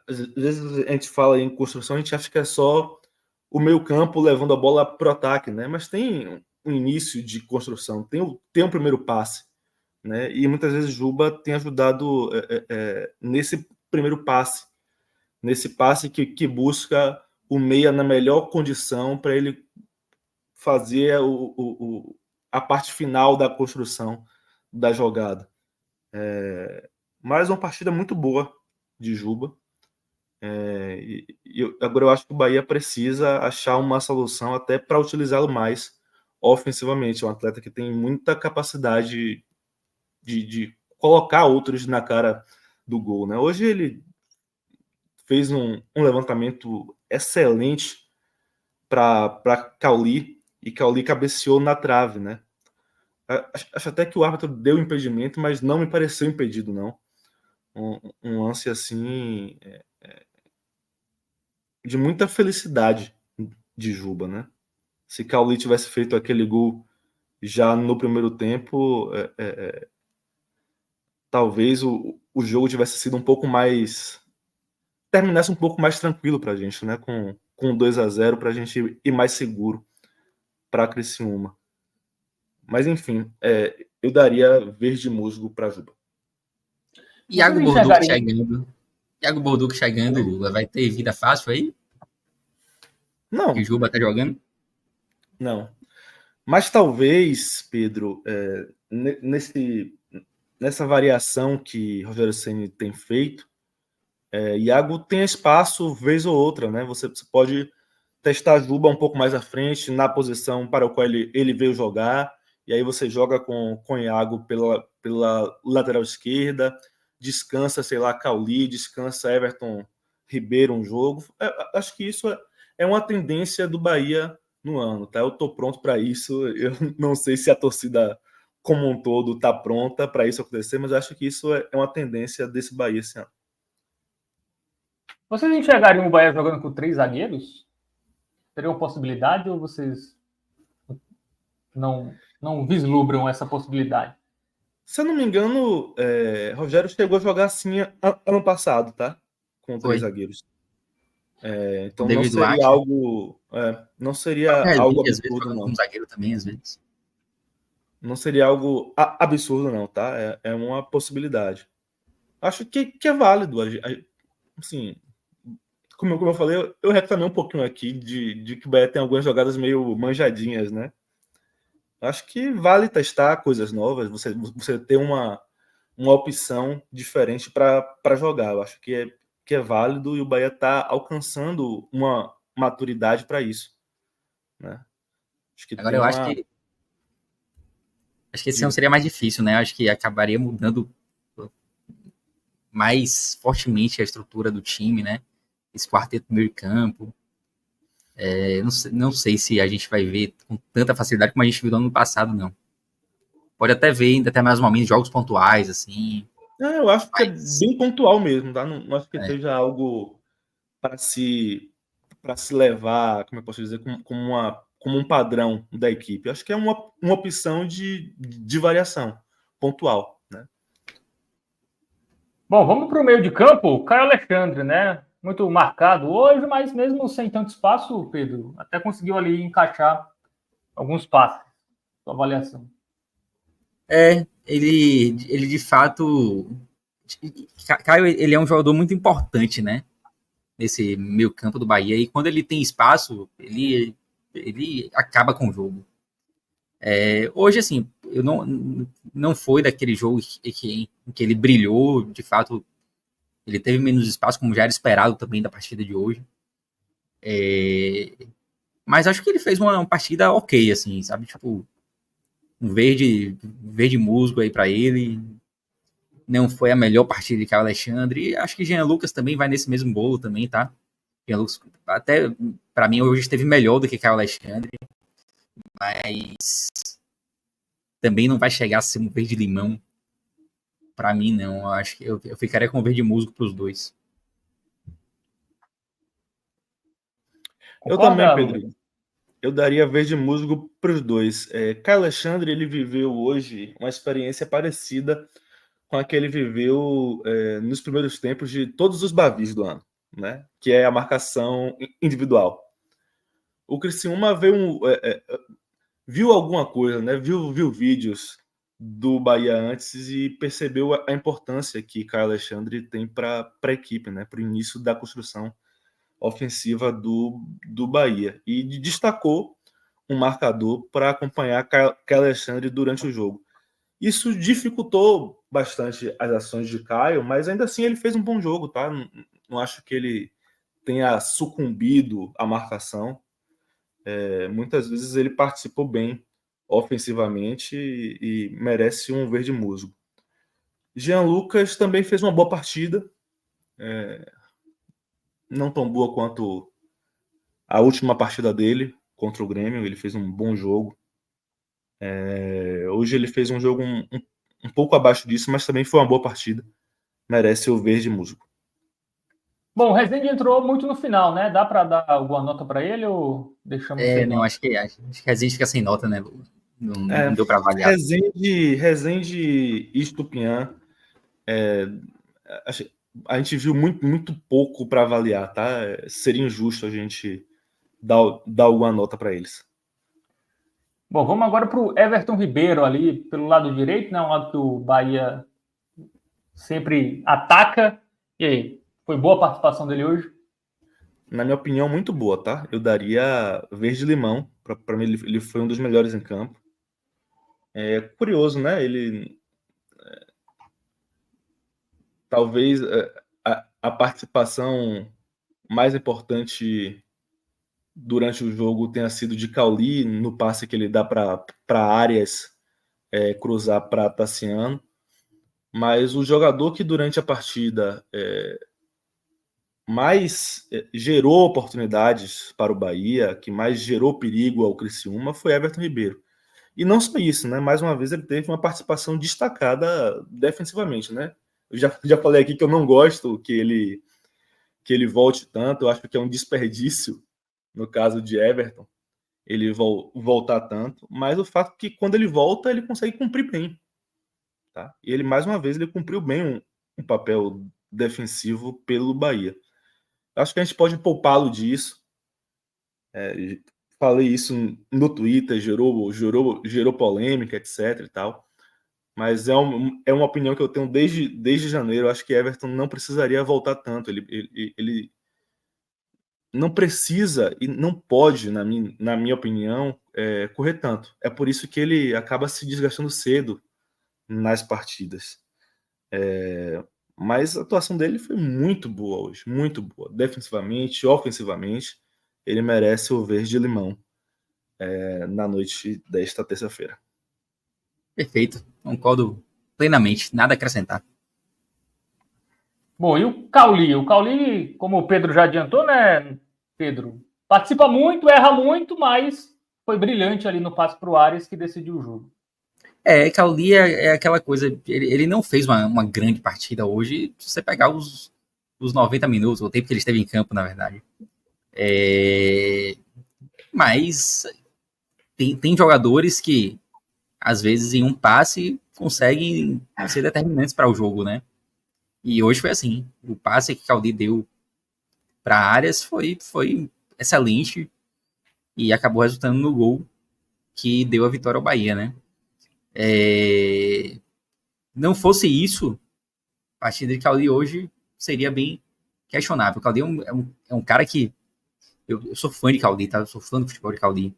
às vezes a gente fala em construção, a gente acha que é só o meio campo levando a bola para o ataque, né? Mas tem um início de construção, tem um primeiro passe, né? E muitas vezes Juba tem ajudado nesse primeiro passe, nesse passe que busca o meia na melhor condição para ele fazer a parte final da construção da jogada. Mais uma partida muito boa de Juba. Agora eu acho que o Bahia precisa achar uma solução até para utilizá-lo mais ofensivamente. É um atleta que tem muita capacidade de colocar outros na cara do gol, né? Hoje ele fez um levantamento excelente para Cauli, e Cauli cabeceou na trave, né? Acho até que o árbitro deu impedimento, mas não me pareceu impedido, não. Um lance assim de muita felicidade de Juba, né? Se Cauli tivesse feito aquele gol já no primeiro tempo, talvez o jogo tivesse sido um pouco mais... terminasse um pouco mais tranquilo pra gente, né? Com 2-0 pra gente ir mais seguro pra Criciúma. Mas enfim, eu daria verde musgo pra Juba. Iago Borduc chegando. Iago Borduc chegando, vai ter vida fácil aí? Não, que o Juba tá jogando? não. Mas talvez, Pedro, nessa variação que Rogério Ceni tem feito, Iago tem espaço vez ou outra, né? Você pode testar Juba um pouco mais à frente, na posição para o qual ele veio jogar, e aí você joga com Iago pela lateral esquerda, descansa, sei lá, Cauli, descansa Everton Ribeiro um jogo. Acho que isso é uma tendência do Bahia no ano, tá? Eu tô pronto para isso. Eu não sei se a torcida como um todo está pronta para isso acontecer, mas acho que isso é uma tendência desse Bahia esse ano. Vocês enxergariam o Bahia jogando com 3 zagueiros? Teria uma possibilidade ou vocês não vislumbram essa possibilidade? Se eu não me engano, Rogério chegou a jogar assim ano passado, tá? Com 3 Foi. zagueiros. O Então David Duarte. não seria É, algo às vezes absurdo, jogando não. como zagueiro também, às vezes. Não seria algo absurdo, não, tá? É uma possibilidade. Acho que é válido. Assim, como eu falei, eu reclamei um pouquinho aqui de que o Bahia tem algumas jogadas meio manjadinhas, né? Acho que vale testar coisas novas, você ter uma opção diferente para jogar. Eu acho que é válido e o Bahia está alcançando uma maturidade para isso, né? Acho que Agora tem eu uma. acho que esse ano Diga. seria mais difícil, né? Acho que acabaria mudando mais fortemente a estrutura do time, né? Esse quarteto do meio campo. Não sei se a gente vai ver com tanta facilidade como a gente viu no ano passado, não. Pode até ver em determinados momentos, jogos pontuais, assim. Eu acho que é Mas, bem pontual mesmo, tá? Não acho que é, seja algo para se levar, como eu posso dizer, como um padrão da equipe. Acho que é uma opção de variação pontual, né? Bom, vamos para o meio de campo. Caio Alexandre, né? Muito marcado hoje, mas mesmo sem tanto espaço, Pedro, até conseguiu ali encaixar alguns passes. Sua avaliação. ele de fato. Caio, ele é um jogador muito importante, né? Nesse meio campo do Bahia. E quando ele tem espaço, ele acaba com o jogo. Hoje, assim, eu não foi daquele jogo em que ele brilhou, de fato, ele teve menos espaço, como já era esperado também da partida de hoje. Mas acho que ele fez uma partida ok, assim, sabe? Tipo, um verde musgo aí para ele. Não foi a melhor partida de Caio Alexandre. E acho que Jean Lucas também vai nesse mesmo bolo também, tá? Jean Lucas, até para mim, hoje esteve melhor do que Caio Alexandre, mas também não vai chegar a ser um verde limão. Para mim, não. Eu acho que eu ficaria com verde musgo para os dois. Eu também, Concorda, Lucas? Pedro. Eu daria verde musgo para os dois. Caio Alexandre, ele viveu hoje uma experiência parecida com a que ele viveu nos primeiros tempos de todos os Bavis do ano, né? Que é a marcação individual. O Criciúma viu alguma coisa, né? Viu vídeos do Bahia antes e percebeu a importância que Caio Alexandre tem para a equipe, né? Para o início da construção ofensiva do Bahia. E destacou um marcador para acompanhar Caio Alexandre durante o jogo. Isso dificultou bastante as ações de Caio, mas ainda assim ele fez um bom jogo, tá? Não acho que ele tenha sucumbido à marcação. Muitas vezes ele participou bem ofensivamente e merece um verde musgo. Jean Lucas também fez uma boa partida, não tão boa quanto a última partida dele contra o Grêmio. Ele fez um bom jogo. Hoje ele fez um jogo um pouco abaixo disso, mas também foi uma boa partida. Merece o verde musgo. Bom, o Rezende entrou muito no final, né? Dá para dar alguma nota para ele ou deixamos sem Não, nota? acho que a gente fica sem nota, né? Não deu para avaliar. Rezende e Estupiñán, a gente viu muito pouco para avaliar, tá? Seria injusto a gente dar alguma nota para eles. Bom, vamos agora para o Everton Ribeiro ali pelo lado direito, né? Um lado que o Bahia sempre ataca. E aí, foi boa a participação dele hoje? na minha opinião, muito boa, tá? Eu daria verde-limão. Para mim, ele foi um dos melhores em campo. É curioso, né? Ele talvez a participação mais importante durante o jogo tenha sido de Cauli no passe que ele dá para Arias cruzar para Tassiano. Mas o jogador que durante a partida mais gerou oportunidades para o Bahia, que mais gerou perigo ao Criciúma, foi Everton Ribeiro. E não só isso, né? Mais uma vez ele teve uma participação destacada defensivamente, né? Eu já falei aqui que eu não gosto que ele volte tanto, eu acho que é um desperdício no caso de Everton, ele voltar tanto, mas o fato é que quando ele volta, ele consegue cumprir bem. Tá? E ele, mais uma vez, ele cumpriu bem um papel defensivo pelo Bahia. Acho que a gente pode poupá-lo disso. Falei isso no Twitter, gerou polêmica, etc. e tal. Mas é uma opinião que eu tenho desde janeiro. Eu acho que Everton não precisaria voltar tanto. Ele não precisa e não pode, na minha opinião, correr tanto. É por isso que ele acaba se desgastando cedo nas partidas. Mas a atuação dele foi muito boa hoje, muito boa. Defensivamente, ofensivamente, ele merece o verde-limão na noite desta terça-feira. Perfeito, concordo plenamente, nada a acrescentar. Bom, e o Cauli? O Cauli, como o Pedro já adiantou, né, Pedro? Participa muito, erra muito, mas foi brilhante ali no passe para o Arias que decidiu o jogo. Cauli é aquela coisa, ele não fez uma grande partida hoje, se você pegar os 90 minutos, o tempo que ele esteve em campo, na verdade. Mas tem jogadores que, às vezes, em um passe, conseguem ser determinantes para o jogo, né? E hoje foi assim. O passe que Cauli deu para Arias foi excelente e acabou resultando no gol que deu a vitória ao Bahia, né? Não fosse isso, a partida de Cauli hoje seria bem questionável. O Cauli é um cara que eu sou fã de Cauli, tá? Eu sou fã do futebol de Cauli.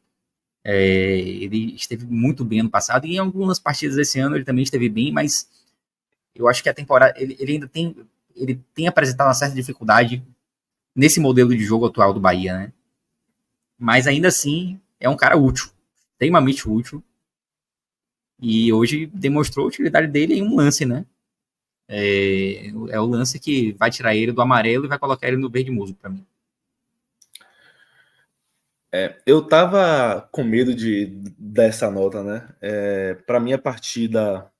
Ele esteve muito bem ano passado e em algumas partidas desse ano ele também esteve bem, mas eu acho que a temporada ele ainda tem apresentado uma certa dificuldade nesse modelo de jogo atual do Bahia, né? Mas ainda assim é um cara útil, extremamente útil, e hoje demonstrou a utilidade dele em um lance, né? É o lance que vai tirar ele do amarelo e vai colocar ele no verde musgo para mim. Eu tava com medo dessa nota, né? Para mim, a partida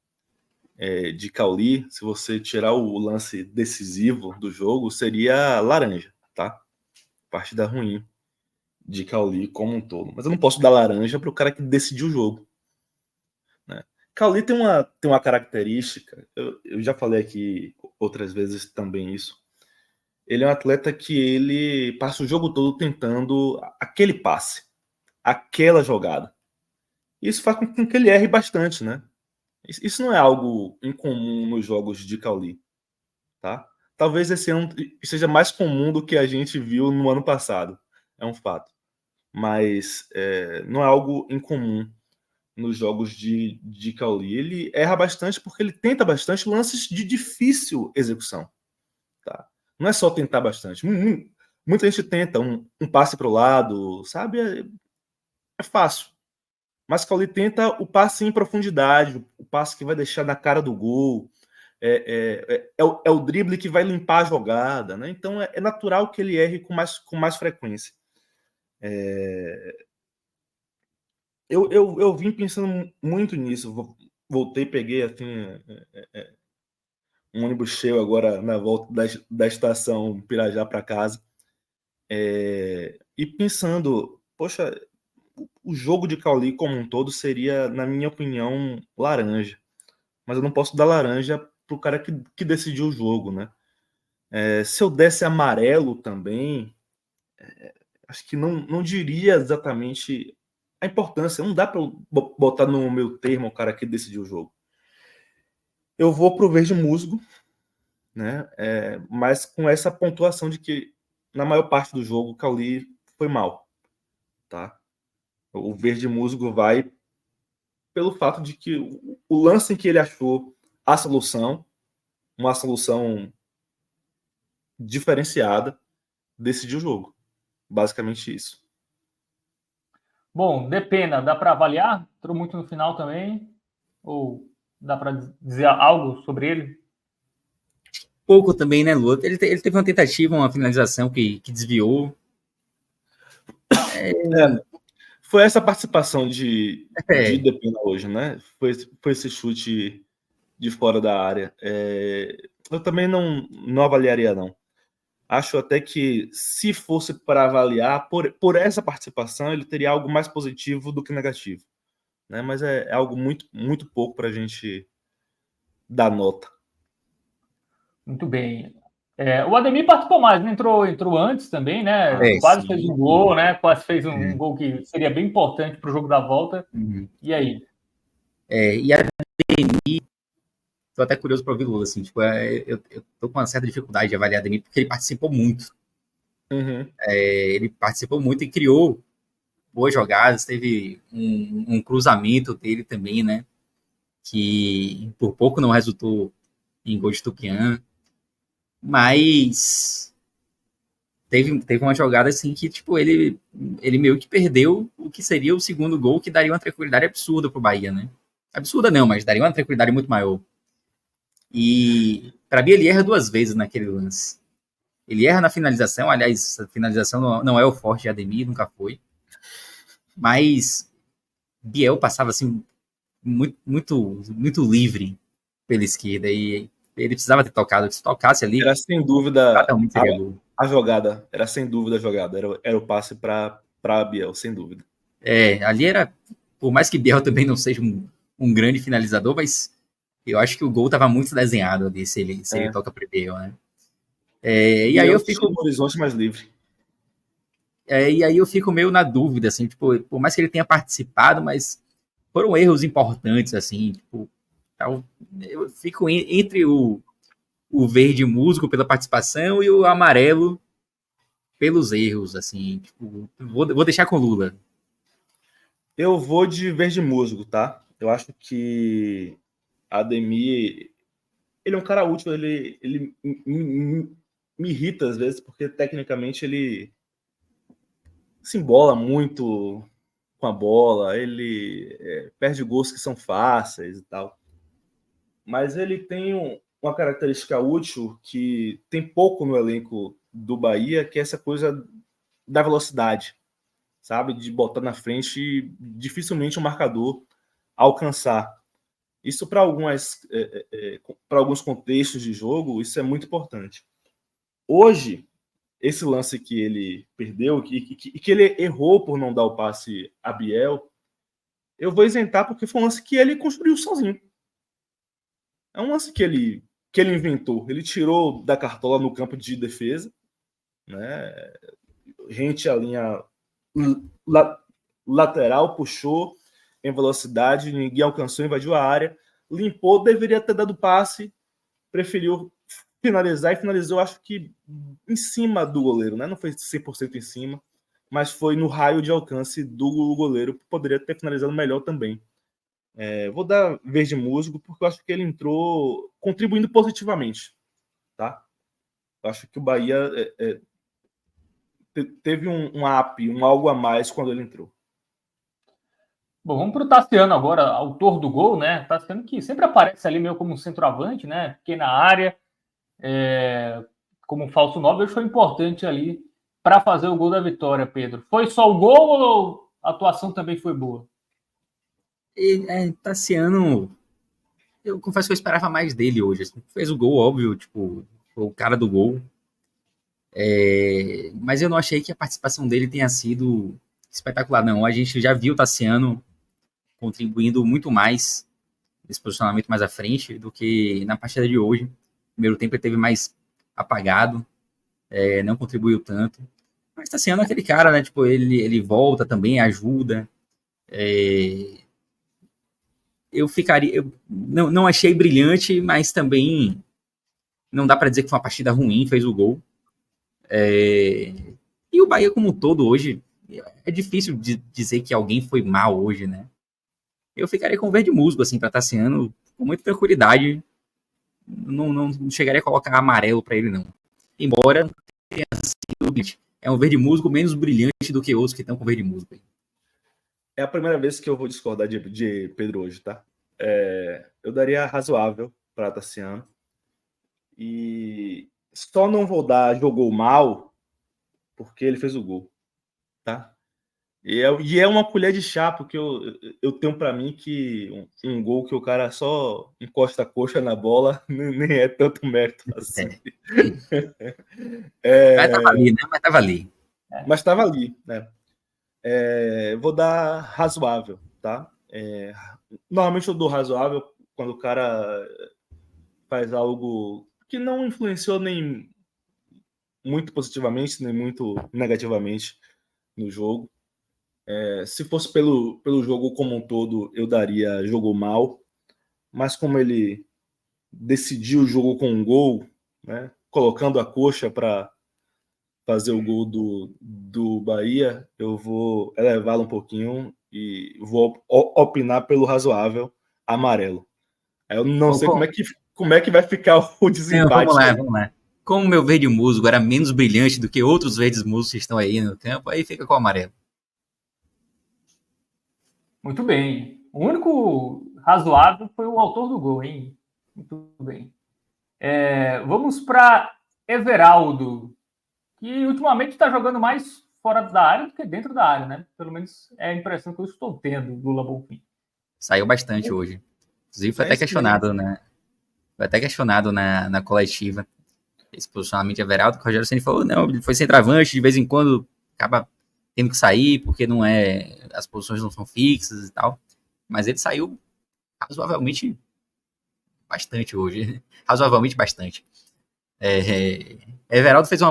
de Cauli, se você tirar o lance decisivo do jogo, seria laranja, tá? Partida ruim de Cauli como um todo. Mas eu não posso dar laranja para o cara que decidiu o jogo. Né? Cauli tem uma característica, eu já falei aqui outras vezes também isso. Ele é um atleta que ele passa o jogo todo tentando aquele passe, aquela jogada. Isso faz com que ele erre bastante, né? Isso não é algo incomum nos jogos de Cauli, tá? Talvez esse ano seja mais comum do que a gente viu no ano passado, é um fato. Mas não é algo incomum nos jogos de Cauli. Ele erra bastante porque ele tenta bastante lances de difícil execução, tá? Não é só tentar bastante. Muita gente tenta um passe para o lado, sabe? É fácil. Mas Cauli tenta o passe em profundidade, o passe que vai deixar na cara do gol. É o drible que vai limpar a jogada, né? Então é natural que ele erre com mais frequência. Eu vim pensando muito nisso. Voltei, peguei assim, um ônibus cheio agora na volta da estação Pirajá para casa. E pensando, poxa, o jogo de Cauli como um todo seria, na minha opinião, laranja. Mas eu não posso dar laranja pro cara que decidiu o jogo, né? Se eu desse amarelo também, acho que não diria exatamente a importância. Não dá para botar no meu termo o cara que decidiu o jogo. Eu vou pro verde musgo, né? Mas com essa pontuação de que na maior parte do jogo, o Cauli foi mal, tá? O verde musgo vai pelo fato de que o lance em que ele achou a solução, uma solução diferenciada, decidiu o jogo. Basicamente isso. Bom, Depena, dá para avaliar? Entrou muito no final também? Ou dá para dizer algo sobre ele? Pouco também, né, Lua? Ele teve uma tentativa, uma finalização que desviou. Foi essa participação de É, Depena hoje, né? Foi esse chute de fora da área. Eu também não avaliaria, não. Acho até que, se fosse para avaliar, por essa participação, ele teria algo mais positivo do que negativo. Né? Mas é algo muito, muito pouco para a gente dar nota. Muito bem. O Ademir participou mais, né? Entrou antes também, né? Quase fez sim. um gol, né? Quase fez um gol que seria bem importante para o jogo da volta. Uhum. E aí? E a Ademir, tô até curioso para ouvir o Lula, assim, tipo, eu tô com uma certa dificuldade de avaliar a Ademir, porque ele participou muito. Uhum. Ele participou muito e criou boas jogadas, teve um cruzamento dele também, né? Que por pouco não resultou em gol de Tupian, mas teve uma jogada assim que, tipo, ele meio que perdeu o que seria o segundo gol, que daria uma tranquilidade absurda pro Bahia, né? Absurda não, mas daria uma tranquilidade muito maior. E para mim ele erra duas vezes naquele lance. Ele erra na finalização, aliás, a finalização não é o forte de Ademir, nunca foi. Mas Biel passava assim muito, muito, muito livre pela esquerda e ele precisava ter tocado. Se tocasse ali, Era sem dúvida fatalmente seria gol. a jogada. Era sem dúvida a jogada. Era o passe para Biel, sem dúvida. Ali era, por mais que Biel também não seja um grande finalizador, mas eu acho que o gol estava muito desenhado ali se ele toca para Biel, né? E aí Biel eu tinha fico um horizonte mais livre. e aí eu fico meio na dúvida, assim, tipo, por mais que ele tenha participado, mas foram erros importantes, assim, tipo, eu fico entre o verde músico pela participação e o amarelo pelos erros, assim, tipo, vou deixar com o Lula. Eu vou de verde musgo, tá? Eu acho que Ademir, ele é um cara útil, ele me irrita às vezes, porque tecnicamente ele se embola muito com a bola, ele perde gols que são fáceis e tal. Mas ele tem uma característica útil que tem pouco no elenco do Bahia, que é essa coisa da velocidade, sabe? De botar na frente e dificilmente o marcador alcançar. Isso para alguns contextos de jogo, isso é muito importante. Hoje, esse lance que ele perdeu e que ele errou por não dar o passe a Biel, eu vou isentar porque foi um lance que ele construiu sozinho. É um lance que ele inventou. Ele tirou da cartola no campo de defesa, né? Rente a linha lateral, puxou em velocidade, ninguém alcançou, invadiu a área, limpou, deveria ter dado passe, preferiu finalizar e finalizou, acho que em cima do goleiro, né? Não foi 100% em cima, mas foi no raio de alcance do goleiro, poderia ter finalizado melhor também. Vou dar verde musgo porque eu acho que ele entrou contribuindo positivamente, tá? Eu acho que o Bahia teve um up, um algo a mais quando ele entrou. Bom, vamos para o Tassiano agora, autor do gol, né? Tassiano que sempre aparece ali meio como um centroavante, né? Pequena área, como um falso 9, foi importante ali para fazer o gol da vitória, Pedro. Foi só o gol ou a atuação também foi boa? Tassiano, eu confesso que eu esperava mais dele hoje. Assim, fez o gol, óbvio, tipo, foi o cara do gol. Mas eu não achei que a participação dele tenha sido espetacular, não. A gente já viu o Tassiano contribuindo muito mais nesse posicionamento mais à frente do que na partida de hoje. No primeiro tempo ele teve mais apagado, não contribuiu tanto. Mas Tassiano é aquele cara, né? Tipo, ele volta também, ajuda. Eu não achei brilhante, mas também não dá para dizer que foi uma partida ruim, fez o gol. E o Bahia como um todo hoje, é difícil de dizer que alguém foi mal hoje, né? Eu ficaria com o verde musgo, assim, para Tassiano, com muita tranquilidade. Não chegaria a colocar amarelo para ele, não. Embora tenha sido, é um verde musgo menos brilhante do que outros que estão com verde musgo. É a primeira vez que eu vou discordar de Pedro hoje, tá? Eu daria razoável para Tassiano. E só não vou dar jogou mal porque ele fez o gol, tá? E é uma colher de chá, porque eu tenho para mim que um gol que o cara só encosta a coxa na bola nem é tanto mérito assim. Mas tava ali, né? Mas estava ali, né? Vou dar razoável, tá? Normalmente eu dou razoável quando o cara faz algo que não influenciou nem muito positivamente, nem muito negativamente no jogo. Se fosse pelo jogo como um todo, eu daria jogou mal, mas como ele decidiu o jogo com um gol, né, colocando a coxa para fazer o gol do Bahia, eu vou elevá-lo um pouquinho e vou opinar pelo razoável amarelo. Eu não sei como é que vai ficar o desempate. Vamos lá. Como o meu verde musgo era menos brilhante do que outros verdes musgos que estão aí no campo, aí fica com o amarelo. Muito bem. O único razoável foi o autor do gol, hein? Muito bem. Vamos para Everaldo, que ultimamente está jogando mais fora da área do que dentro da área, né? Pelo menos é a impressão que eu estou tendo do Lula Bonfim. Saiu bastante hoje. Inclusive foi até questionado, né? Foi até questionado na coletiva esse posicionamento de Everaldo, que o Rogério Ceni falou, não, ele foi centroavante, de vez em quando acaba tendo que sair, porque as posições não são fixas e tal. Mas ele saiu razoavelmente bastante hoje. Razoavelmente bastante. Everaldo fez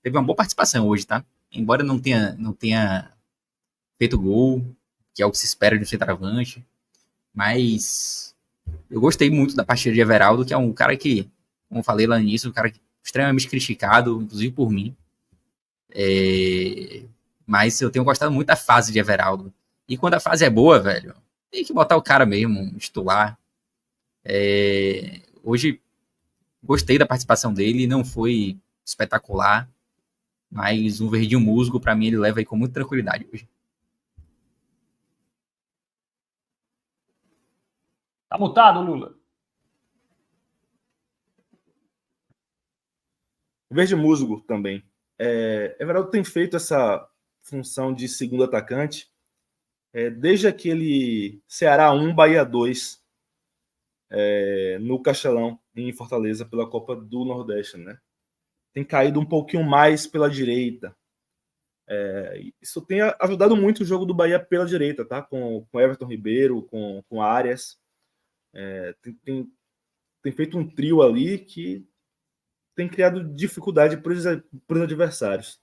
teve uma boa participação hoje, tá? Embora não tenha feito gol, que é o que se espera de um centroavante. Mas eu gostei muito da partida de Everaldo, que é um cara que, como eu falei lá no início, um cara extremamente criticado, inclusive por mim. Mas eu tenho gostado muito da fase de Everaldo. E quando a fase é boa, velho, tem que botar o cara mesmo, titular. Hoje gostei da participação dele, não foi espetacular, mas um verdinho musgo, pra mim, ele leva aí com muita tranquilidade hoje. Tá mutado, Lula? Verde musgo também. Everaldo tem feito essa função de segundo atacante desde aquele Ceará 1, Bahia 2, no Castelão, em Fortaleza, pela Copa do Nordeste, né? Tem caído um pouquinho mais pela direita. Isso tem ajudado muito o jogo do Bahia pela direita, tá? Com Everton Ribeiro, com Arias. Tem feito um trio ali que tem criado dificuldade para os adversários.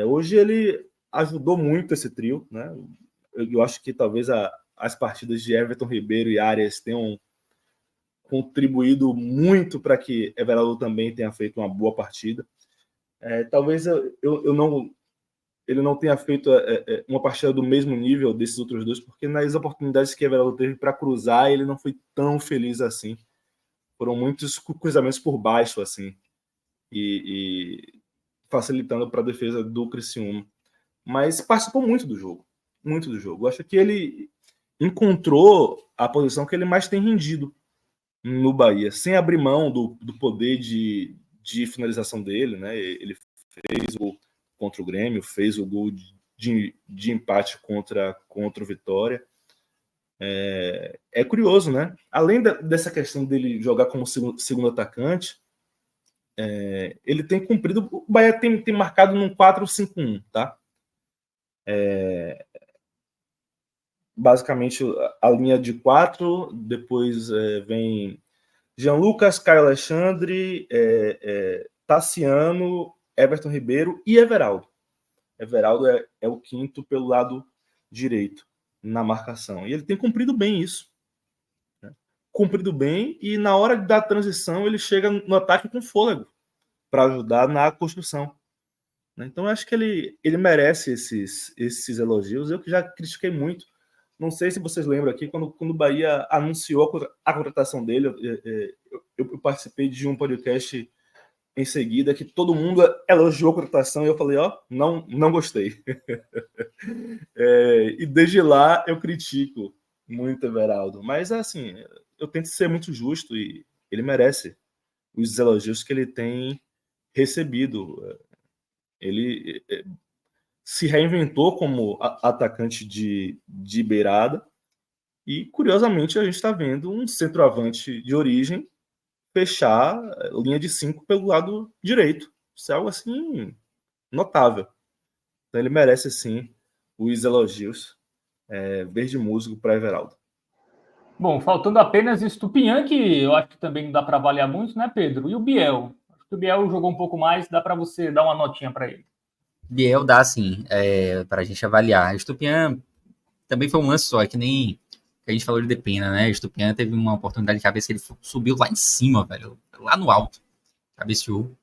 Hoje ele ajudou muito esse trio, né? Eu acho que talvez as partidas de Everton Ribeiro e Arias tenham contribuído muito para que Everaldo também tenha feito uma boa partida. Talvez ele não tenha feito uma partida do mesmo nível desses outros dois, porque nas oportunidades que Everaldo teve para cruzar, ele não foi tão feliz assim. Foram muitos cruzamentos por baixo, assim, e facilitando para a defesa do Criciúma. Mas participou muito do jogo. Muito do jogo. Eu acho que ele encontrou a posição que ele mais tem rendido no Bahia, sem abrir mão do poder de finalização dele, né? Ele fez o gol contra o Grêmio, fez o gol de empate contra o Vitória. É curioso, né? Além dessa questão dele jogar como segundo atacante, ele tem cumprido. O Bahia tem marcado num 4-5-1, tá? Basicamente a linha de 4, depois vem Jean Lucas, Caio Alexandre, Tassiano, Everton Ribeiro e Everaldo. Everaldo é o quinto pelo lado direito na marcação. E ele tem cumprido bem isso. Né? Cumprido bem, e na hora da transição ele chega no ataque com fôlego. para ajudar na construção. Então, eu acho que ele merece esses elogios. Eu que já critiquei muito. Não sei se vocês lembram aqui, quando o Bahia anunciou a contratação dele, eu participei de um podcast em seguida que todo mundo elogiou a contratação e eu falei, não gostei. E desde lá eu critico muito Everaldo. Mas, assim, eu tento ser muito justo e ele merece os elogios que ele tem recebido. Ele se reinventou como atacante de beirada e, curiosamente, a gente está vendo um centroavante de origem fechar linha de 5 pelo lado direito. Isso é algo, assim, notável. Então ele merece, sim, os elogios. Verde musgo para Everaldo. Bom, faltando apenas Estupinhan, que eu acho que também não dá para avaliar muito, né, Pedro? E o Biel? Acho que o Biel jogou um pouco mais, dá para você dar uma notinha para ele. Biel dá, sim, para a gente avaliar. Estupinhan também foi um lance só, que nem que a gente falou de Depena, né? Estupinhan teve uma oportunidade de cabeça, ele subiu lá em cima, velho, lá no alto, cabeceou,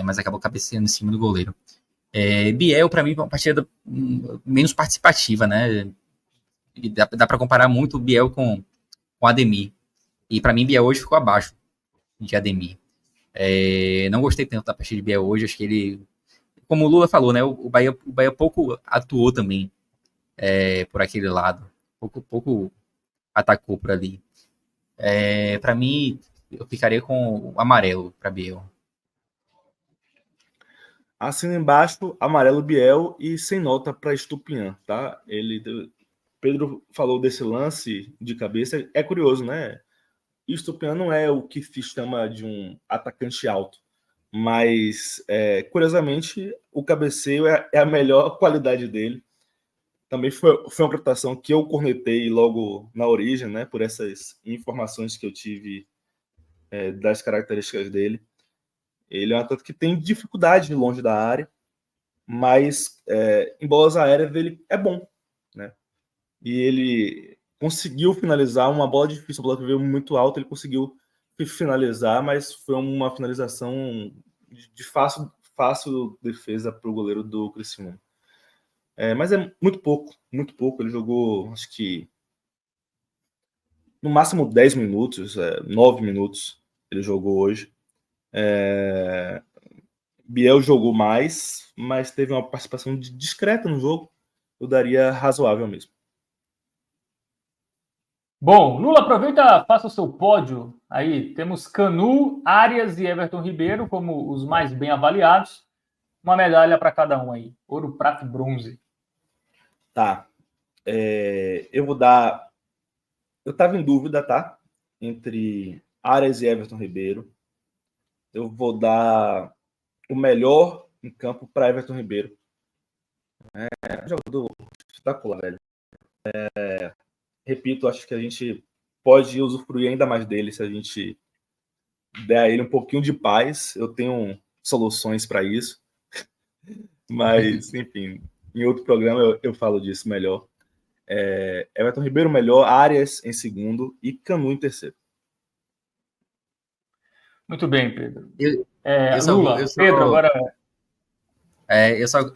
mas acabou cabeceando em cima do goleiro. Biel, para mim, é uma partida menos participativa, né? E dá para comparar muito o Biel com o Ademir. E para mim, Biel hoje ficou abaixo de Ademir. Não gostei tanto da partida de Biel hoje, acho que ele, como o Lula falou, né? O Bahia pouco atuou também por aquele lado, pouco atacou por ali. Para mim, eu ficaria com o amarelo para Biel. Assina embaixo, amarelo Biel e sem nota para Estupinhan, tá? Pedro falou desse lance de cabeça, é curioso, né? Estupinhan não é o que se chama de um atacante alto, mas, curiosamente, o cabeceio é a melhor qualidade dele. Também foi uma contratação que eu cornetei logo na origem, né? Por essas informações que eu tive das características dele. Ele é um atleta que tem dificuldade longe da área, mas em bolas aéreas ele é bom, né? E ele conseguiu finalizar uma bola difícil, a bola que veio muito alta, ele conseguiu finalizar, mas foi uma finalização de fácil defesa para o goleiro do Criciúma. Mas é muito pouco. Ele jogou, acho que no máximo 10 minutos, 9 minutos ele jogou hoje. Biel jogou mais, mas teve uma participação discreta no jogo. Eu daria razoável mesmo. Bom, Lula, aproveita, faça o seu pódio. Aí temos Canu, Arias e Everton Ribeiro como os mais bem avaliados. Uma medalha para cada um aí. Ouro, prata e bronze. Tá. Eu vou dar... Eu estava em dúvida, tá? Entre Arias e Everton Ribeiro. Eu vou dar o melhor em campo para Everton Ribeiro. Um jogador espetacular, velho. Repito, acho que a gente pode usufruir ainda mais dele se a gente der a ele um pouquinho de paz. Eu tenho soluções para isso. Mas, enfim, em outro programa eu falo disso melhor. Everton Ribeiro melhor, Arias em segundo e Canu em terceiro. Muito bem, Pedro. Eu Pedro, agora...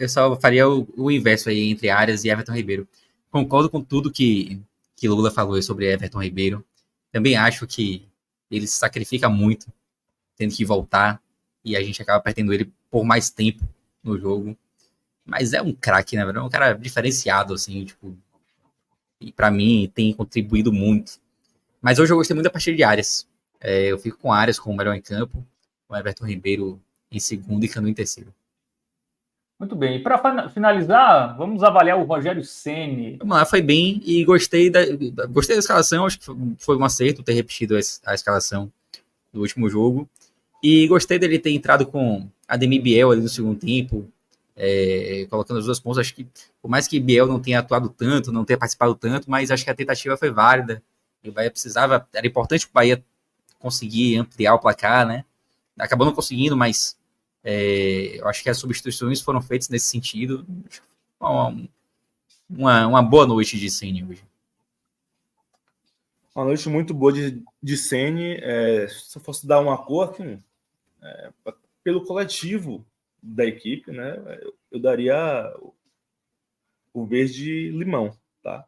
Eu só faria o inverso aí entre Arias e Everton Ribeiro. Concordo com tudo que Lula falou sobre Everton Ribeiro. Também acho que ele se sacrifica muito, tendo que voltar, e a gente acaba perdendo ele por mais tempo no jogo. Mas é um craque, né, velho? É um cara diferenciado, assim, tipo, e para mim tem contribuído muito. Mas hoje eu gostei muito da partida de Arias. Eu fico com Arias como o melhor em campo, com Everton Ribeiro em segundo e Canu em terceiro. Muito bem. E para finalizar, vamos avaliar o Rogério Ceni. Vamos lá, foi bem e gostei da escalação. Acho que foi um acerto ter repetido a escalação do último jogo. E gostei dele ter entrado com Ademir Biel ali no segundo tempo, colocando as duas pontas. Acho que, por mais que Biel não tenha atuado tanto, não tenha participado tanto, mas acho que a tentativa foi válida. E o Bahia precisava, era importante para o Bahia conseguir ampliar o placar, né? Acabou não conseguindo, mas eu acho que as substituições foram feitas nesse sentido. Uma boa noite de Ceni hoje. Uma noite muito boa de Ceni. Se eu fosse dar uma cor, assim, pelo coletivo da equipe, né, eu daria o verde-limão, tá?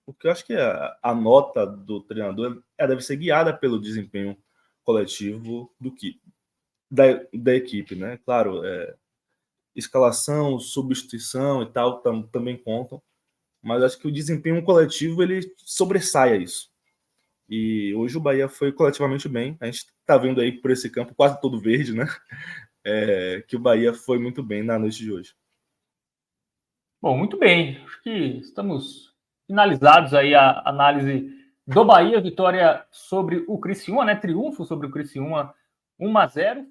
Porque eu acho que a nota do treinador deve ser guiada pelo desempenho coletivo da equipe, né? Claro, escalação, substituição e tal também contam, mas acho que o desempenho coletivo ele sobressai a isso. E hoje o Bahia foi coletivamente bem. A gente está vendo aí por esse campo quase todo verde, né? Que o Bahia foi muito bem na noite de hoje. Bom, muito bem. Acho que estamos finalizados aí a análise do Bahia, vitória sobre o Criciúma, né? Triunfo sobre o Criciúma 1-0.